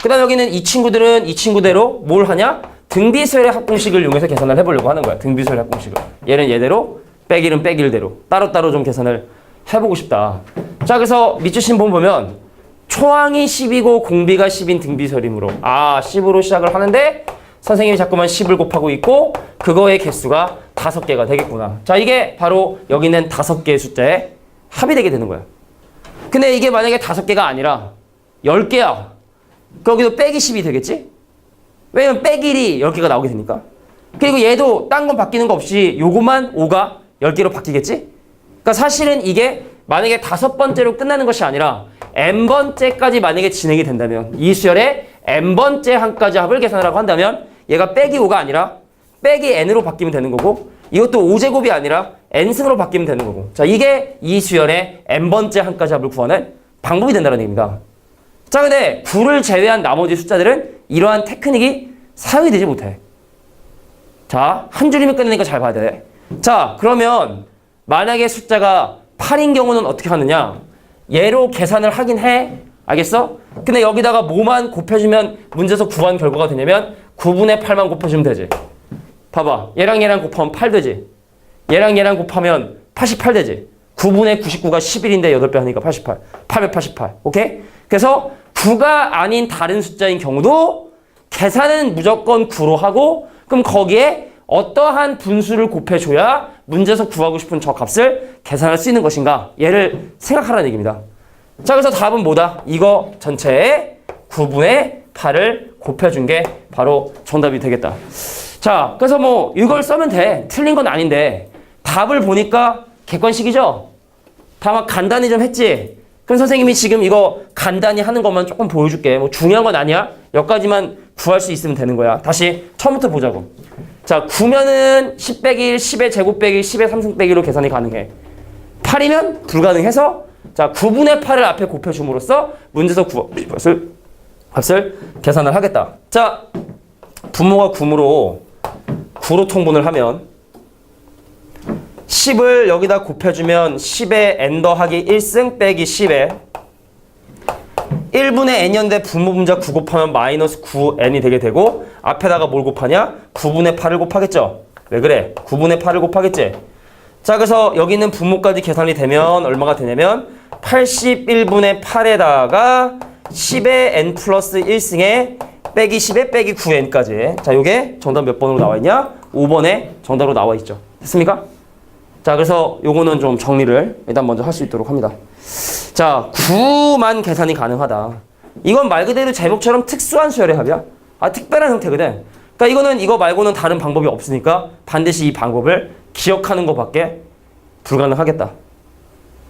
그 다음 여기는 이 친구들은 이 친구대로 뭘 하냐? 등비수열의 합공식을 이용해서 계산을 해보려고 하는 거야. 등비수열의 합공식을. 얘는 얘대로 빼기 1은 빼기 1대로 따로따로 좀 계산을 해보고 싶다. 자 그래서 밑줄 신분 보면 초항이 10이고 공비가 10인 등비설이므로 10으로 시작을 하는데 선생님이 자꾸만 10을 곱하고 있고 그거의 개수가 5개가 되겠구나. 자 이게 바로 여기 있는 5개의 숫자의 합이 되게 되는 거야. 근데 이게 만약에 5개가 아니라 10개야. 거기도 빼기 10이 되겠지? 왜냐면 빼기 1이 10개가 나오게 되니까. 그리고 얘도 딴 건 바뀌는 거 없이 요거만 5가 10개로 바뀌겠지? 그러니까 사실은 이게 만약에 5번째로 끝나는 것이 아니라 n번째까지 만약에 진행이 된다면 이 수열의 n번째 한까지 합을 계산하라고 한다면 얘가 빼기 5가 아니라 빼기 n으로 바뀌면 되는 거고 이것도 5제곱이 아니라 n승으로 바뀌면 되는 거고 자 이게 이 수열의 n번째 한까지 합을 구하는 방법이 된다는 얘기입니다. 자 근데 9를 제외한 나머지 숫자들은 이러한 테크닉이 사용이 되지 못해. 자 한 줄이면 끝내니까 잘 봐야 돼. 자 그러면 만약에 숫자가 8인 경우는 어떻게 하느냐 얘로 계산을 하긴 해. 알겠어? 근데 여기다가 뭐만 곱해주면 문제에서 구한 결과가 되냐면 9분의 8만 곱해주면 되지. 봐봐. 얘랑 얘랑 곱하면 8 되지. 얘랑 얘랑 곱하면 88 되지. 9분의 99가 11인데 8배 하니까 88. 888. 오케이? 그래서 9가 아닌 다른 숫자인 경우도 계산은 무조건 9로 하고 그럼 거기에 어떠한 분수를 곱해줘야 문제에서 구하고 싶은 저 값을 계산할 수 있는 것인가? 얘를 생각하라는 얘기입니다. 자, 그래서 답은 뭐다? 이거 전체에 9분의 8을 곱해준 게 바로 정답이 되겠다. 자, 그래서 뭐 이걸 써면 돼. 틀린 건 아닌데 답을 보니까 객관식이죠? 다 막 간단히 좀 했지? 그럼 선생님이 지금 이거 간단히 하는 것만 조금 보여줄게. 뭐 중요한 건 아니야. 여기까지만 구할 수 있으면 되는 거야. 다시 처음부터 보자고. 자, 9면은 10 빼기 1, 10의 제곱 빼기 1, 10의 3승 빼기로 계산이 가능해. 8이면 불가능해서 자 9분의 8을 앞에 곱해줌으로써 문제에서 값을 계산을 하겠다. 자, 분모가 9므로 9로 통분을 하면 10을 여기다 곱해주면 10의 n 더하기 1승 빼기 10에 1분의 n이었는데 분모 분자 9 곱하면 마이너스 9n이 되게 되고 앞에다가 뭘 곱하냐? 9분의 8을 곱하겠죠. 왜 그래? 9분의 8을 곱하겠지. 자, 그래서 여기 있는 분모까지 계산이 되면 얼마가 되냐면 81분의 8에다가 10의 n 플러스 1승에 빼기 10에 빼기 9n까지. 자, 요게 정답 몇 번으로 나와 있냐? 5번에 정답으로 나와 있죠. 됐습니까? 자, 그래서 요거는 좀 정리를 일단 먼저 할 수 있도록 합니다. 자, 9만 계산이 가능하다. 이건 말 그대로 제목처럼 특수한 수열의 합이야. 특별한 형태거든. 그러니까 이거는 이거 말고는 다른 방법이 없으니까 반드시 이 방법을 기억하는 것밖에 불가능하겠다.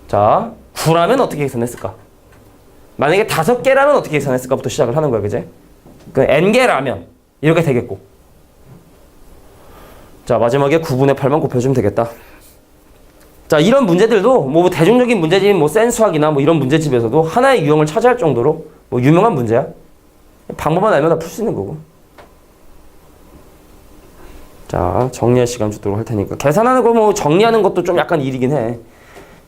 자, 9라면 어떻게 계산했을까? 만약에 5개라면 어떻게 계산했을까부터 시작을 하는 거야, 그제? 그 n개라면 이렇게 되겠고. 자, 마지막에 9분의 8만 곱해주면 되겠다. 자, 이런 문제들도 뭐 대중적인 문제집인 뭐 센수학이나 뭐 이런 문제집에서도 하나의 유형을 차지할 정도로 뭐 유명한 문제야. 방법만 알면 다 풀 수 있는 거고. 자, 정리할 시간 주도록 할 테니까. 계산하는 거 뭐 정리하는 것도 좀 약간 일이긴 해.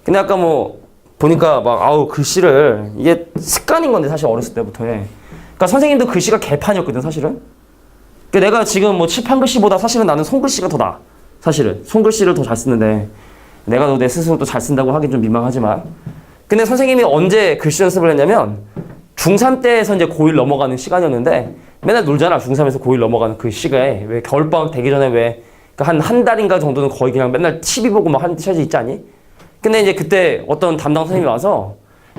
근데 아까 뭐 보니까 막 아우 글씨를 이게 습관인 건데 사실 어렸을 때부터 해. 그러니까 선생님도 글씨가 개판이었거든 사실은. 그러니까 내가 지금 뭐 칠판 글씨보다 사실은 나는 손글씨가 더 나아. 사실은 손글씨를 더 잘 쓰는데 내가 내 스스로 또 잘 쓴다고 하긴 좀 민망하지만. 근데 선생님이 언제 글씨 연습을 했냐면 중3 때에서 이제 고1 넘어가는 시간이었는데 맨날 놀잖아. 중3에서 고1 넘어가는 그 시기에 왜 겨울방학 되기 전에 왜 한 달인가 정도는 거의 그냥 맨날 TV 보고 막 하는 시간이 있지 않니? 근데 이제 그때 어떤 담당 선생님이 와서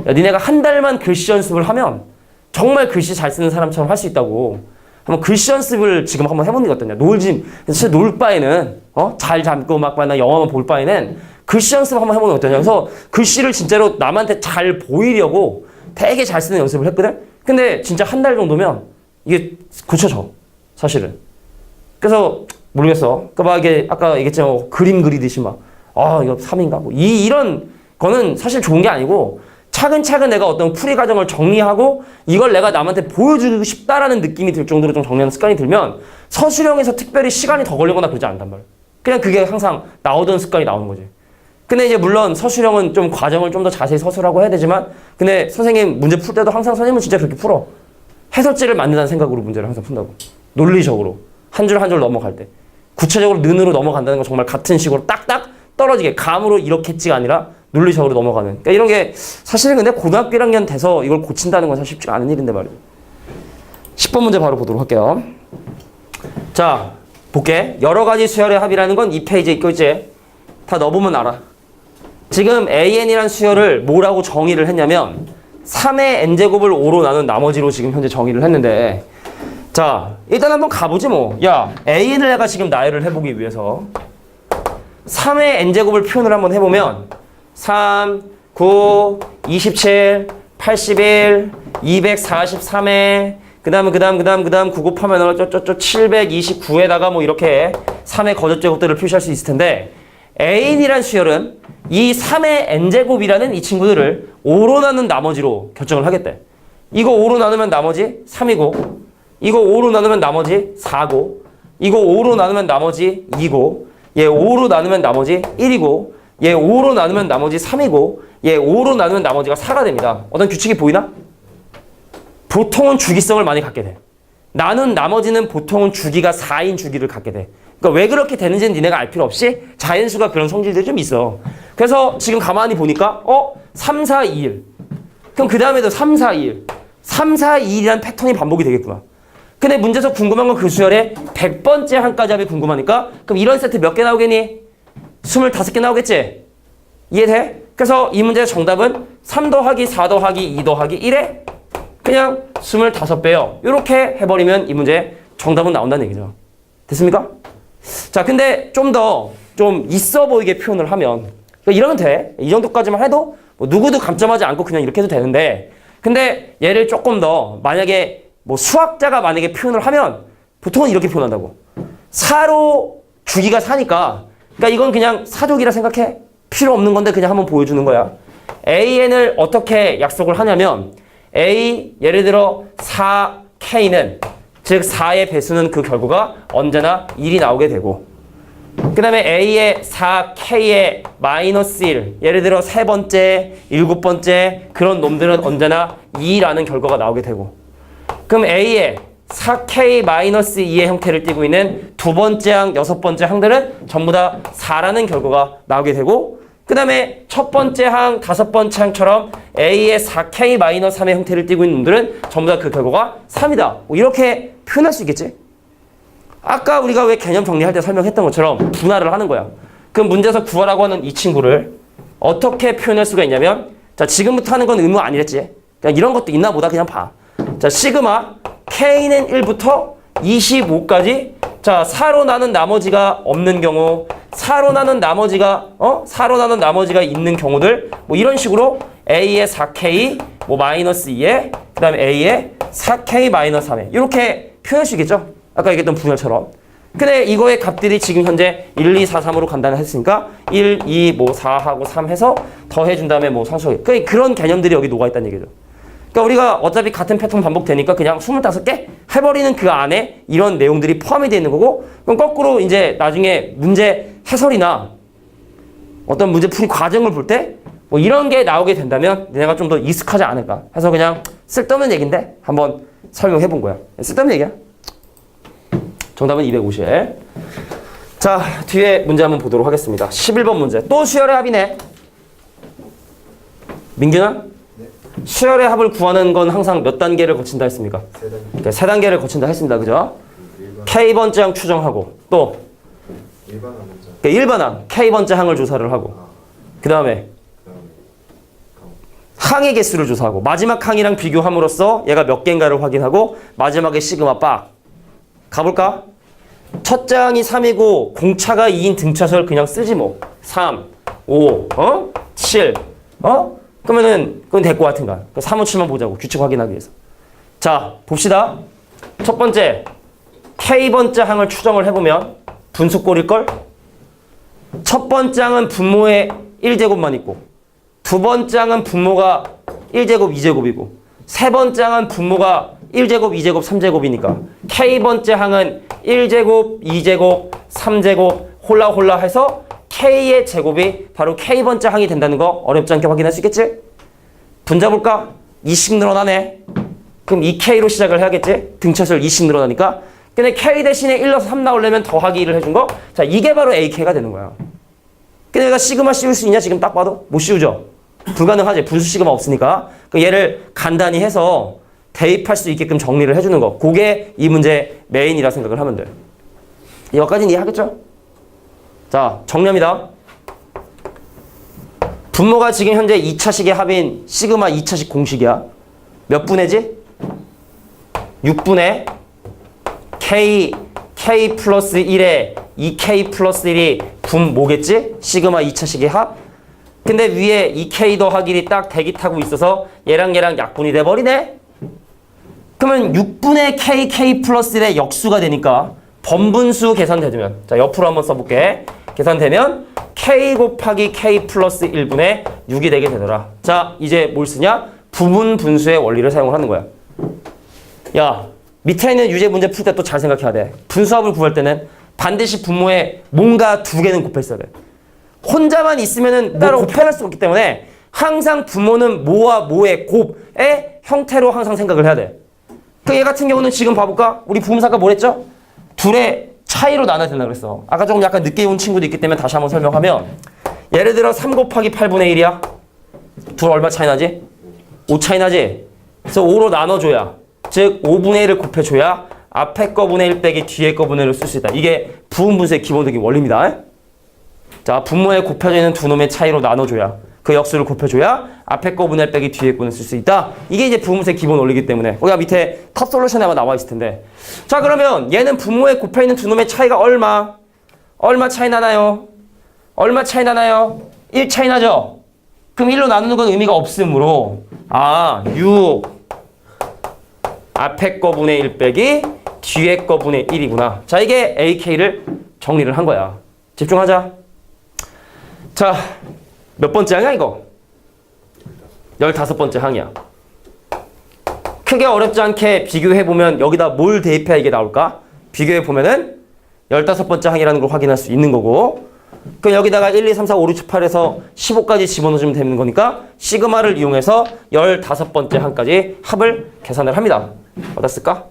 야, 니네가 한 달만 글씨 연습을 하면 정말 글씨 잘 쓰는 사람처럼 할 수 있다고. 한번 글씨 연습을 지금 한번 해보는 게 어떠냐. 진짜 놀 바에는 잘 잠고 막 만약 영화만 볼 바에는 글씨 연습 한번 해보는 게 어떠냐. 그래서 글씨를 진짜로 남한테 잘 보이려고 되게 잘 쓰는 연습을 했거든. 근데 진짜 한 달 정도면 이게 고쳐져 사실은. 그래서 모르겠어. 그러니까 막 이게 아까 얘기했지만 그림 그리듯이 막 이거 3인가 뭐 이런 거는 사실 좋은 게 아니고 차근차근 내가 어떤 풀이 과정을 정리하고 이걸 내가 남한테 보여주고 싶다라는 느낌이 들 정도로 좀 정리하는 습관이 들면 서술형에서 특별히 시간이 더 걸리거나 그러지 않단 말이야. 그냥 그게 항상 나오던 습관이 나오는 거지. 근데 이제 물론 서술형은 좀 과정을 좀 더 자세히 서술하고 해야 되지만 근데 선생님 문제 풀 때도 항상 선생님은 진짜 그렇게 풀어. 해설지를 만든다는 생각으로 문제를 항상 푼다고. 논리적으로. 한 줄 한 줄 넘어갈 때. 구체적으로 는으로 넘어간다는 건 정말 같은 식으로 딱딱 떨어지게 감으로 이렇게지가 아니라 논리적으로 넘어가는. 그러니까 이런 게 사실은 근데 고등학교 1학년 돼서 이걸 고친다는 건 사실 쉽지가 않은 일인데 말이죠. 10번 문제 바로 보도록 할게요. 자, 볼게. 여러 가지 수열의 합이라는 건 이 페이지에 있고 있지. 다 넣어보면 알아. 지금 AN이라는 수열을 뭐라고 정의를 했냐면 3의 n제곱을 5로 나눈 나머지로 지금 현재 정의를 했는데 자, 일단 한번 가보지 뭐. 야, AN을 내가 지금 나열을 해보기 위해서 3의 n제곱을 표현을 한번 해보면 3, 9, 27, 81, 243에 그 다음 9 곱하면 729에다가 뭐 이렇게 3의 거듭제곱들을 표시할 수 있을 텐데 AN이란 수열은 이 3의 n제곱이라는 이 친구들을 5로 나눈 나머지로 결정을 하겠대. 이거 5로 나누면 나머지 3이고 이거 5로 나누면 나머지 4고 이거 5로 나누면 나머지 2고 얘 5로 나누면 나머지 1이고 얘 5로 나누면 나머지 3이고 얘 5로 나누면 나머지가 4가 됩니다. 어떤 규칙이 보이나? 보통은 주기성을 많이 갖게 돼. 나눈 나머지는 보통은 주기가 4인 주기를 갖게 돼. 그러니까 왜 그렇게 되는지는 니네가 알 필요 없이 자연수가 그런 성질들이 좀 있어. 그래서 지금 가만히 보니까 3, 4, 2, 1. 그럼 그 다음에도 3, 4, 2, 1. 3, 4, 2, 1이라는 패턴이 반복이 되겠구나. 근데 문제에서 궁금한 건 그 수열의 100번째 한까지 합이 궁금하니까 그럼 이런 세트 몇 개 나오겠니? 25개 나오겠지? 이해돼? 그래서 이 문제의 정답은 3 더하기 4 더하기 2 더하기 1에 그냥 25배요. 이렇게 해버리면 이 문제 정답은 나온다는 얘기죠. 됐습니까? 자, 근데 좀 더 좀 있어 보이게 표현을 하면 그러니까 이러면 돼. 이 정도까지만 해도 뭐 누구도 감점하지 않고 그냥 이렇게 해도 되는데 근데 얘를 조금 더 만약에 뭐 수학자가 만약에 표현을 하면 보통은 이렇게 표현한다고. 4로 주기가 4니까 그러니까 이건 그냥 사족이라 생각해. 필요 없는 건데 그냥 한번 보여주는 거야. AN을 어떻게 약속을 하냐면 A 예를 들어 4K는 즉 4의 배수는 그 결과가 언제나 1이 나오게 되고 그 다음에 A의 4K의 마이너스 1 예를 들어 3번째, 7번째 그런 놈들은 언제나 2라는 결과가 나오게 되고 그럼 A의 4K-2의 형태를 띠고 있는 두 번째 항, 6번째 항들은 전부 다 4라는 결과가 나오게 되고 그 다음에 첫 번째 항, 5번째 항처럼 A의 4K-3의 형태를 띠고 있는 놈들은 전부 다 그 결과가 3이다. 뭐 이렇게 표현할 수 있겠지? 아까 우리가 왜 개념 정리할 때 설명했던 것처럼 분할을 하는 거야. 그럼 문제에서 구하라고 하는 이 친구를 어떻게 표현할 수가 있냐면 자, 지금부터 하는 건 의무 아니랬지? 그냥 이런 것도 있나 보다 그냥 봐. 자, 시그마 K는 1부터 25까지 자 4로 나눈 나머지가 없는 경우 4로 나눈 나머지가 4로 나눈 나머지가 있는 경우들 뭐 이런 식으로 A의 4K 뭐 마이너스 2에 그 다음에 A의 4K 마이너스 3에 이렇게 표현식이죠. 아까 얘기했던 분열처럼. 근데 이거의 값들이 지금 현재 1, 2, 4, 3으로 간다는 했으니까 1, 2, 뭐 4하고 3 해서 더해준 다음에 뭐 상수하기. 그런 개념들이 여기 녹아있다는 얘기죠. 그러니까 우리가 어차피 같은 패턴 반복되니까 그냥 25개 해버리는 그 안에 이런 내용들이 포함이 되어 있는 거고 그럼 거꾸로 이제 나중에 문제 해설이나 어떤 문제풀이 과정을 볼 때 뭐 이런 게 나오게 된다면 내가 좀 더 익숙하지 않을까 해서 그냥 쓸데없는 얘기인데 한번 설명해 본 거야. 쓸데없는 얘기야. 정답은 250. 자, 뒤에 문제 한번 보도록 하겠습니다. 11번 문제. 또 수열의 합이네. 민규는? 네. 수열의 합을 구하는 건 항상 몇 단계를 거친다 했습니까? 3단계. 그러니까 3단계를 거친다 했습니다. 그죠? 일반, K번째 항 추정하고 또 일반화 문자. 그러니까 일반항 K번째 항을 조사를 하고 그 다음에 그다음에 항의 개수를 조사하고 마지막 항이랑 비교함으로써 얘가 몇 개인가를 확인하고 마지막에 시그마 빡 가볼까? 첫 장이 3이고 공차가 2인 등차설 그냥 쓰지 뭐 3, 5, 7 그러면은 그건 될 것 같은가 3, 5, 7만 보자고 규칙 확인하기 위해서 자 봅시다 첫 번째 K번째 항을 추정을 해보면 분수꼴일걸? 첫 번째 항은 분모에 1제곱만 있고 두 번째 항은 분모가 1제곱, 2제곱이고 세 번째 항은 분모가 1제곱, 2제곱, 3제곱이니까 K번째 항은 1제곱, 2제곱, 3제곱 홀라 해서 K의 제곱이 바로 K번째 항이 된다는 거 어렵지 않게 확인할 수 있겠지? 분자 볼까? 2씩 늘어나네. 그럼 2K로 시작을 해야겠지? 등차수를 2씩 늘어나니까 근데 K 대신에 1 넣어서 3 나오려면 더하기를 해준 거? 자 이게 바로 AK가 되는 거야. 근데 내가 시그마 씌울 수 있냐? 지금 딱 봐도 못 씌우죠? 불가능하지. 분수 시그마 없으니까. 얘를 간단히 해서 대입할 수 있게끔 정리를 해주는 거. 그게 이 문제 메인이라 생각을 하면 돼. 여기까지는 이해하겠죠? 자, 정리합니다. 분모가 지금 현재 2차식의 합인 시그마 2차식 공식이야. 몇 분의지? 6분의 K 플러스 1에 2K 플러스 1이 분모겠지? 시그마 2차식의 합. 근데 위에 2K 더하기 1이 딱 대기 타고 있어서 얘랑 약분이 돼버리네? 그러면 6분의 K 플러스 1의 역수가 되니까 번분수 계산되면 자 옆으로 한번 써볼게. 계산되면 K 곱하기 K 플러스 1분의 6이 되게 되더라. 자 이제 뭘 쓰냐? 부분 분수의 원리를 사용을 하는 거야. 야 밑에 있는 유제 문제 풀 때 또 잘 생각해야 돼. 분수합을 구할 때는 반드시 분모에 뭔가 두 개는 곱했어야 돼. 혼자만 있으면은 따로 곱해갈 수가 없기 때문에 항상 분모는 모와 모의 곱의 형태로 항상 생각을 해야 돼. 그 얘 같은 경우는 지금 봐볼까? 우리 부음사가 뭐랬죠? 둘의 차이로 나눠야 된다고 그랬어. 아까 조금 약간 늦게 온 친구도 있기 때문에 다시 한번 설명하면 예를 들어 3 곱하기 8분의 1이야. 둘 얼마 차이 나지? 5 차이 나지? 그래서 5로 나눠줘야 즉 5분의 1을 곱해줘야 앞에 거분의 1 빼기 뒤에 거분의 1을 쓸 수 있다. 이게 부분 분수의 기본적인 원리입니다. 자, 분모에 곱혀져 있는 두 놈의 차이로 나눠줘야 그 역수를 곱해줘야 앞에 거분의 1 빼기 뒤에 거분을 쓸 수 있다. 이게 이제 부분 분수의 기본 원리이기 때문에 거기가 밑에 탑 솔루션에 아마 나와 있을 텐데 자 그러면 얘는 분모에 곱혀있는 두 놈의 차이가 얼마 차이 나나요? 얼마 차이 나나요? 1 차이 나죠? 그럼 1로 나누는 건 의미가 없으므로 6 앞에 거분의 1 빼기 뒤에 거분의 1이구나. 자 이게 AK를 정리를 한 거야. 집중하자. 자 몇 번째 항이야 이거? 15번째 항이야. 크게 어렵지 않게 비교해보면 여기다 뭘 대입해야 이게 나올까? 비교해보면은 15번째 항이라는 걸 확인할 수 있는 거고 그럼 여기다가 1, 2, 3, 4, 5, 6, 7, 8에서 15까지 집어넣어주면 되는 거니까 시그마를 이용해서 15번째 항까지 합을 계산을 합니다. 어디다 쓸까?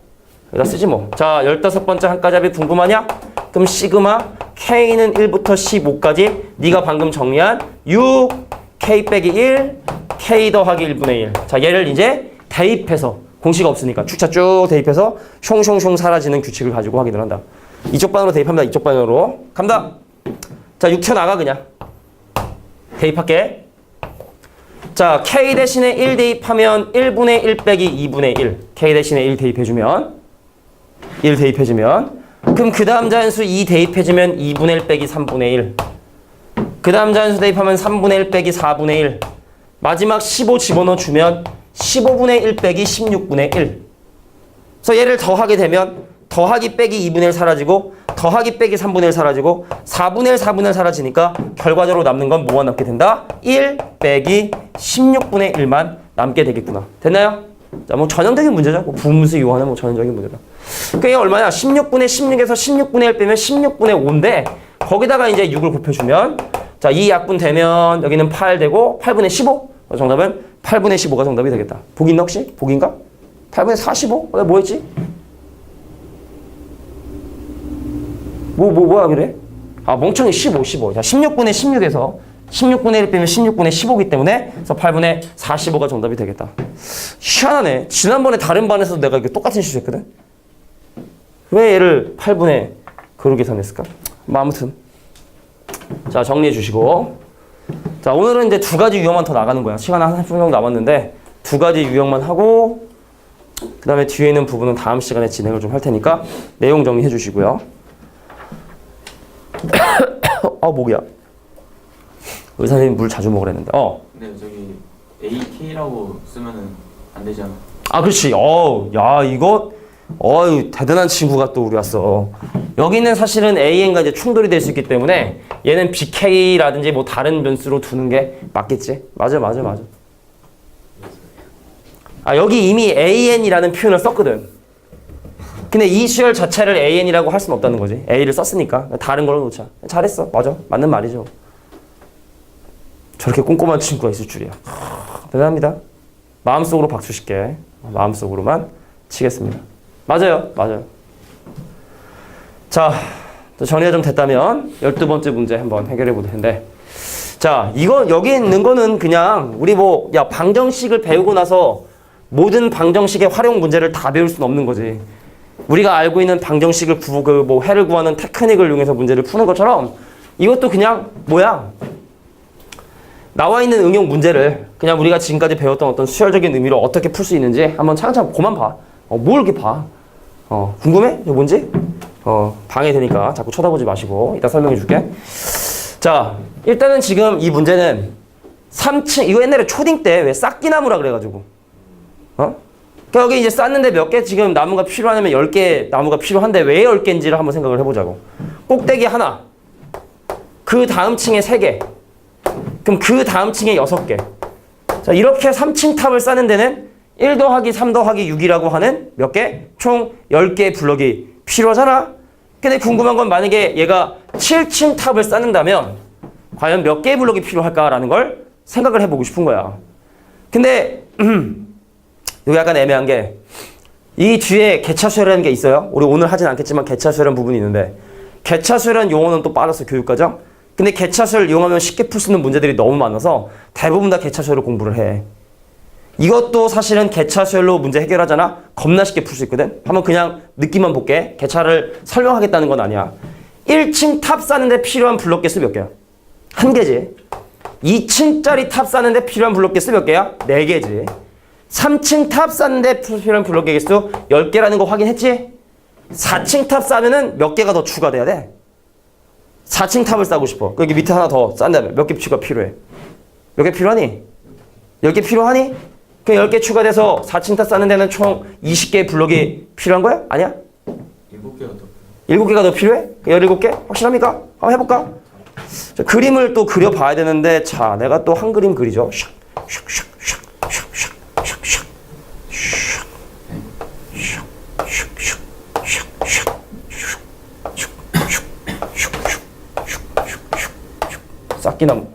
여기다 쓰지 뭐. 자 15번째 항까지 합이 궁금하냐? 그럼 시그마 K는 1부터 15까지 네가 방금 정리한 6 K 빼기 1 K 더하기 1분의 1. 자 얘를 이제 대입해서 공식 없으니까 축차 쭉 대입해서 숑숑숑 사라지는 규칙을 가지고 확인을 한다. 이쪽 방으로 대입합니다. 이쪽 방으로 갑니다. 자 6천 나가 그냥 대입할게. 자 K 대신에 1 대입하면 1분의 1 빼기 2분의 1 K 대신에 1 대입해주면 1 대입해주면 그럼 그 다음 자연수 2 대입해주면 2분의 1 빼기 3분의 1 그 다음 자연수 대입하면 3분의 1 빼기 4분의 1 마지막 15 집어넣어주면 15분의 1 빼기 16분의 1 그래서 얘를 더하게 되면 더하기 빼기 2분의 1 사라지고 더하기 빼기 3분의 1 사라지고 4분의 1 4분의 1 사라지니까 결과적으로 남는 건 뭐가 남게 된다? 1 빼기 16분의 1만 남게 되겠구나. 됐나요? 자, 뭐 전형적인 문제죠. 뭐 부분수 이용하는 뭐 전형적인 문제다. 그게 얼마냐? 16분의 16에서 16분의 1 빼면 16분의 5인데 거기다가 이제 6을 곱해주면 자, 이 약분 되면 여기는 8 되고 8분의 15? 정답은 8분의 15가 정답이 되겠다. 복이 있나 혹시? 복인가? 8분의 45? 뭐 했지? 뭐야 그래? 아 멍청이 15. 자 16분의 16에서 16분의 1 빼면 16분의 15이기 때문에 그래서 8분의 45가 정답이 되겠다. 희한하네. 지난번에 다른 반에서도 내가 이게 똑같은 실수했거든. 왜 얘를 8분의 그로 계산했을까? 뭐 아무튼 자 정리해 주시고 자 오늘은 이제 두 가지 유형만 더 나가는 거야. 시간 한 30분 정도 남았는데 두 가지 유형만 하고 그 다음에 뒤에 있는 부분은 다음 시간에 진행을 좀 할 테니까 내용 정리해 주시고요. 목이야. 의사선생님 물 자주 먹으랬는데. 근데 저기 AK라고 쓰면은 안 되잖아. 아, 그렇지. 야, 이거 대단한 친구가 또 우리 왔어. 여기는 사실은 AN과 이제 충돌이 될 수 있기 때문에 얘는 BK라든지 뭐 다른 변수로 두는 게 맞겠지? 맞아. 아, 여기 이미 AN이라는 표현을 썼거든. 근데 이 수열 자체를 AN이라고 할 수는 없다는 거지. A를 썼으니까. 다른 걸로 놓자. 잘했어. 맞아. 맞는 말이죠. 저렇게 꼼꼼한 친구가 있을 줄이야. 대단합니다. 마음속으로 박수 칠게. 마음속으로만 치겠습니다. 맞아요. 자, 정리가 좀 됐다면 12번째 문제 한번 해결해 볼 텐데 자, 이거 여기 있는 거는 그냥 우리 방정식을 배우고 나서 모든 방정식의 활용 문제를 다 배울 수는 없는 거지. 우리가 알고 있는 방정식을 해를 구하는 테크닉을 이용해서 문제를 푸는 것처럼 이것도 그냥 나와 있는 응용 문제를 그냥 우리가 지금까지 배웠던 어떤 수열적인 의미로 어떻게 풀 수 있는지 한번 차근차근 그만 봐. 뭘 이렇게 봐. 궁금해? 이거 뭔지? 방해되니까 자꾸 쳐다보지 마시고 이따 설명해 줄게. 자, 일단은 지금 이 문제는 3층, 이거 옛날에 초딩 때 왜 쌓기나무라 그래가지고 그러니까 여기 이제 쌓는데 몇 개 지금 나무가 필요하냐면 10개 나무가 필요한데 왜 10개인지를 한번 생각을 해보자고. 꼭대기 하나, 그 다음 층에 3개, 그럼 그 다음 층에 6개. 자, 이렇게 3층 탑을 쌓는 데는 1 더하기 3 더하기 6이라고 하는 몇 개? 총 10개의 블럭이 필요하잖아. 근데 궁금한 건 만약에 얘가 7층 탑을 쌓는다면 과연 몇 개의 블럭이 필요할까라는 걸 생각을 해보고 싶은 거야. 근데 이거 약간 애매한 게 이 뒤에 개차수열이라는 게 있어요. 우리 오늘 하진 않겠지만 개차수열이라는 부분이 있는데 개차수열이라는 용어는 또 빠졌어, 교육과정. 근데 개차수열 이용하면 쉽게 풀 수 있는 문제들이 너무 많아서 대부분 다 개차수열을 공부를 해. 이것도 사실은 개차수열로 문제 해결하잖아. 겁나 쉽게 풀 수 있거든. 한번 그냥 느낌만 볼게. 개차를 설명하겠다는 건 아니야. 1층 탑 쌓는데 필요한 블럭 개수 몇 개야? 1개지. 2층짜리 탑 쌓는데 필요한 블럭 개수 몇 개야? 4개지. 3층 탑 쌓는데 필요한 블럭 개수 10개라는 거 확인했지? 4층 탑 쌓으면은 몇 개가 더 추가돼야 돼? 4층 탑을 쌓고 싶어. 여기 밑에 하나 더 쌓는다면 몇 개 추가 필요해? 몇 개 필요하니? 10개 필요하니? 그럼 10개 추가돼서 4층 탑 쌓는 데는 총 20개의 블럭이 필요한 거야? 아니야? 7개가 더. 7개가 더 필요해? 17개? 확실합니까? 한번 해볼까? 자, 그림을 또 그려봐야 되는데 자, 내가 또 한 그림 그리죠. 쌓기나무.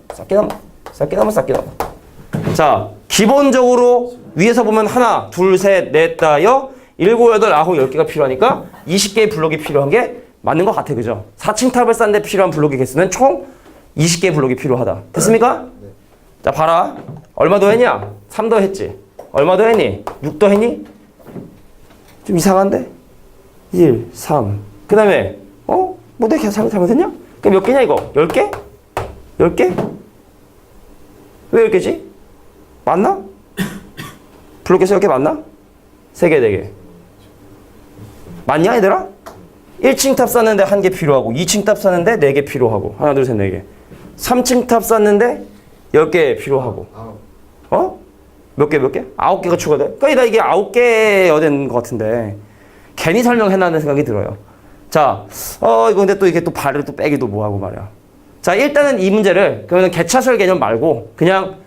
자, 기본적으로 위에서 보면 하나, 둘, 셋, 넷, 다, 여, 7, 8, 9, 10개가 필요하니까 20개의 블럭이 필요한 게 맞는 것 같아, 그죠? 4층 탑을 쌓는데 필요한 블럭의 개수는 총 20개의 블럭이 필요하다. 됐습니까? 네. 자, 봐라. 얼마 더 했냐? 3 더 했지. 얼마 더 했니? 6 더 했니? 좀 이상한데? 1, 3. 그 다음에 뭐 내가 계산 잘못했냐? 그럼 몇 개냐 이거? 10개? 10개? 왜 10개지? 맞나? 블록 개수 10개 맞나? 3개, 4개. 맞냐 얘들아? 1층 탑 쌌는데 1개 필요하고 2층 탑 쌌는데 4개 필요하고 하나 둘 셋 4개 3층 탑 쌌는데 10개 필요하고 어? 몇 개? 9개가 추가돼? 그러니까 이게 9개여야 되는 것 같은데 괜히 설명해놨는 생각이 들어요. 자, 이거 근데 또 이게 또 발을 또 빼기도 뭐하고 말이야. 자, 일단은 이 문제를 그러면 개차수열 개념 말고 그냥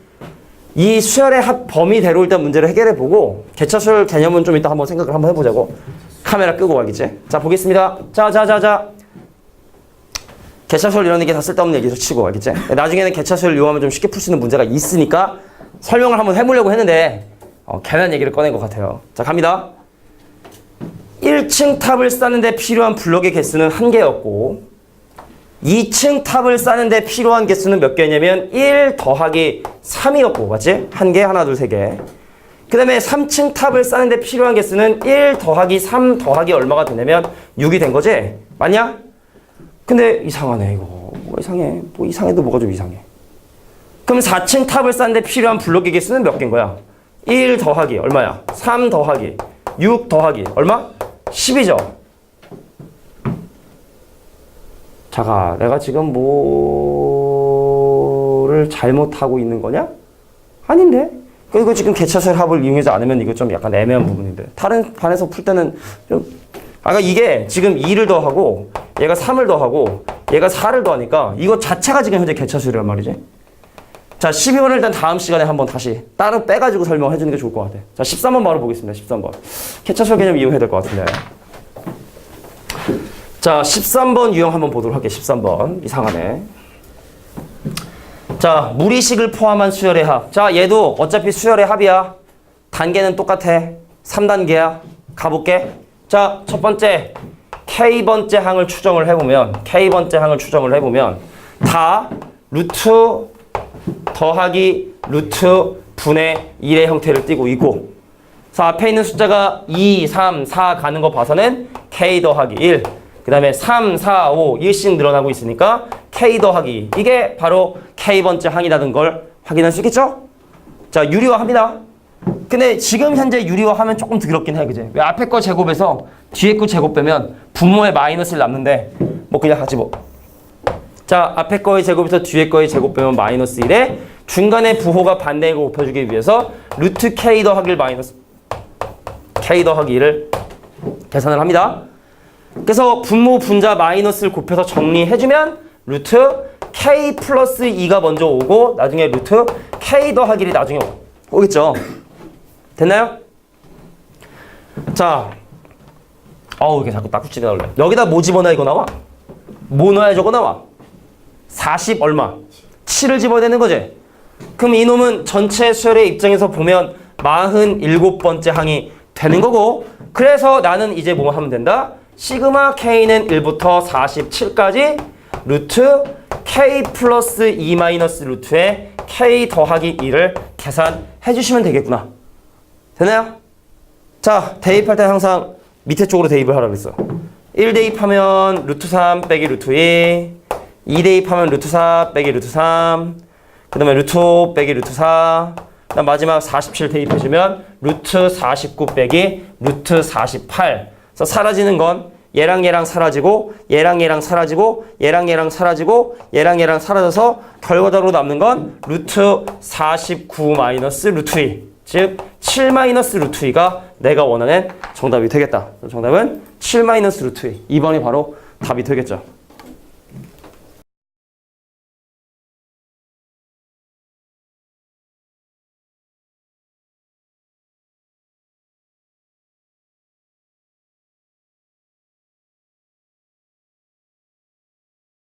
이 수열의 합 범위대로 일단 문제를 해결해 보고 개차수열 개념은 좀 이따 한번 생각을 한번 해보자고. 카메라 끄고 와겠지? 자, 보겠습니다. 자. 개차수열 이런 얘기 다 쓸데없는 얘기로 치고 알겠지? 나중에는 개차수열 이용하면 좀 쉽게 풀 수 있는 문제가 있으니까 설명을 한번 해보려고 했는데 괜한 얘기를 꺼낸 것 같아요. 자, 갑니다. 1층 탑을 쌓는데 필요한 블록의 개수는 1개였고 2층 탑을 쌓는데 필요한 개수는 몇 개냐면 1 더하기 3이었고 맞지? 1개, 하나, 둘, 3개. 그 다음에 3층 탑을 쌓는데 필요한 개수는 1 더하기 3 더하기 얼마가 되냐면 6이 된 거지? 맞냐? 근데 이상하네 이거. 뭐 이상해. 뭐 이상해도 뭐가 좀 이상해. 그럼 4층 탑을 쌓는데 필요한 블록의 개수는 몇 개인 거야? 1 더하기 얼마야? 3 더하기 6 더하기 얼마? 10이죠. 자가 내가 지금 뭐를 잘못하고 있는 거냐? 아닌데? 이거 지금 개차수열 합을 이용하지 않으면 이거 좀 약간 애매한 부분인데 다른 반에서 풀 때는 좀 아까 이게 지금 2를 더하고 얘가 3을 더하고 얘가 4를 더하니까 이거 자체가 지금 현재 개차수열이란 말이지. 자, 12번을 일단 다음 시간에 한번 다시 따로 빼가지고 설명해 주는 게 좋을 것 같아. 자, 13번 바로 보겠습니다. 13번. 개차수열 개념 이용해야 될 것 같은데. 자, 13번 유형 한번 보도록 할게요. 13번. 이상하네. 자, 무리식을 포함한 수열의 합. 자, 얘도 어차피 수열의 합이야. 단계는 똑같아. 3단계야. 가볼게. 자, 첫 번째. K번째 항을 추정을 해보면 다 루트 더하기 루트 분의 1의 형태를 띠고 있고 그래서 앞에 있는 숫자가 2, 3, 4 가는 거 봐서는 K 더하기 1 그 다음에 3, 4, 5 1씩 늘어나고 있으니까 K 더하기 2 이게 바로 K번째 항이라는 걸 확인할 수 있겠죠? 자, 유리화합니다. 근데 지금 현재 유리화하면 조금 더럽긴 해, 그지? 왜 앞에 거 제곱에서 뒤에 거 제곱 빼면 분모에 마이너스를 남는데 뭐 그냥 하지 뭐. 자, 앞에 거의 제곱에서 뒤에 거의 제곱 빼면 마이너스 1에 중간에 부호가 반대인 거 곱해주기 위해서 루트 K 더하기 1 마이너스 K 더하기 1을 계산을 합니다. 그래서 분모 분자 마이너스를 곱해서 정리해주면 루트 K 플러스 2가 먼저 오고 나중에 루트 K 더하기 1이 나중에 오겠죠. 됐나요? 자, 이게 자꾸 딱지가 나올래. 여기다 뭐 집어넣어 이거 나와? 뭐 넣어야 저거 나와? 40 얼마? 7을 집어야 되는 거지. 그럼 이놈은 전체 수열의 입장에서 보면 47번째 항이 되는 거고 그래서 나는 이제 뭐 하면 된다? 시그마 K는 1부터 47까지 루트 K 플러스 2 마이너스 루트에 K 더하기 2를 계산해 주시면 되겠구나. 되나요? 자, 대입할 때 항상 밑에 쪽으로 대입을 하라고 했어. 1 대입하면 루트 3 빼기 루트 2 대입하면 루트 4 빼기 루트 3 그 다음에 루트 5 빼기 루트 4 그다음 마지막 47 대입해주면 루트 49 빼기 루트 48 그래서 사라지는 건 얘랑 얘랑 사라지고 얘랑 얘랑 사라지고 얘랑 얘랑 사라지고 얘랑 얘랑 사라져서 결과적으로 남는 건 루트 49 마이너스 루트 2 즉 7 마이너스 루트 2가 내가 원하는 정답이 되겠다. 정답은 7 마이너스 루트 2 2번이 바로 답이 되겠죠.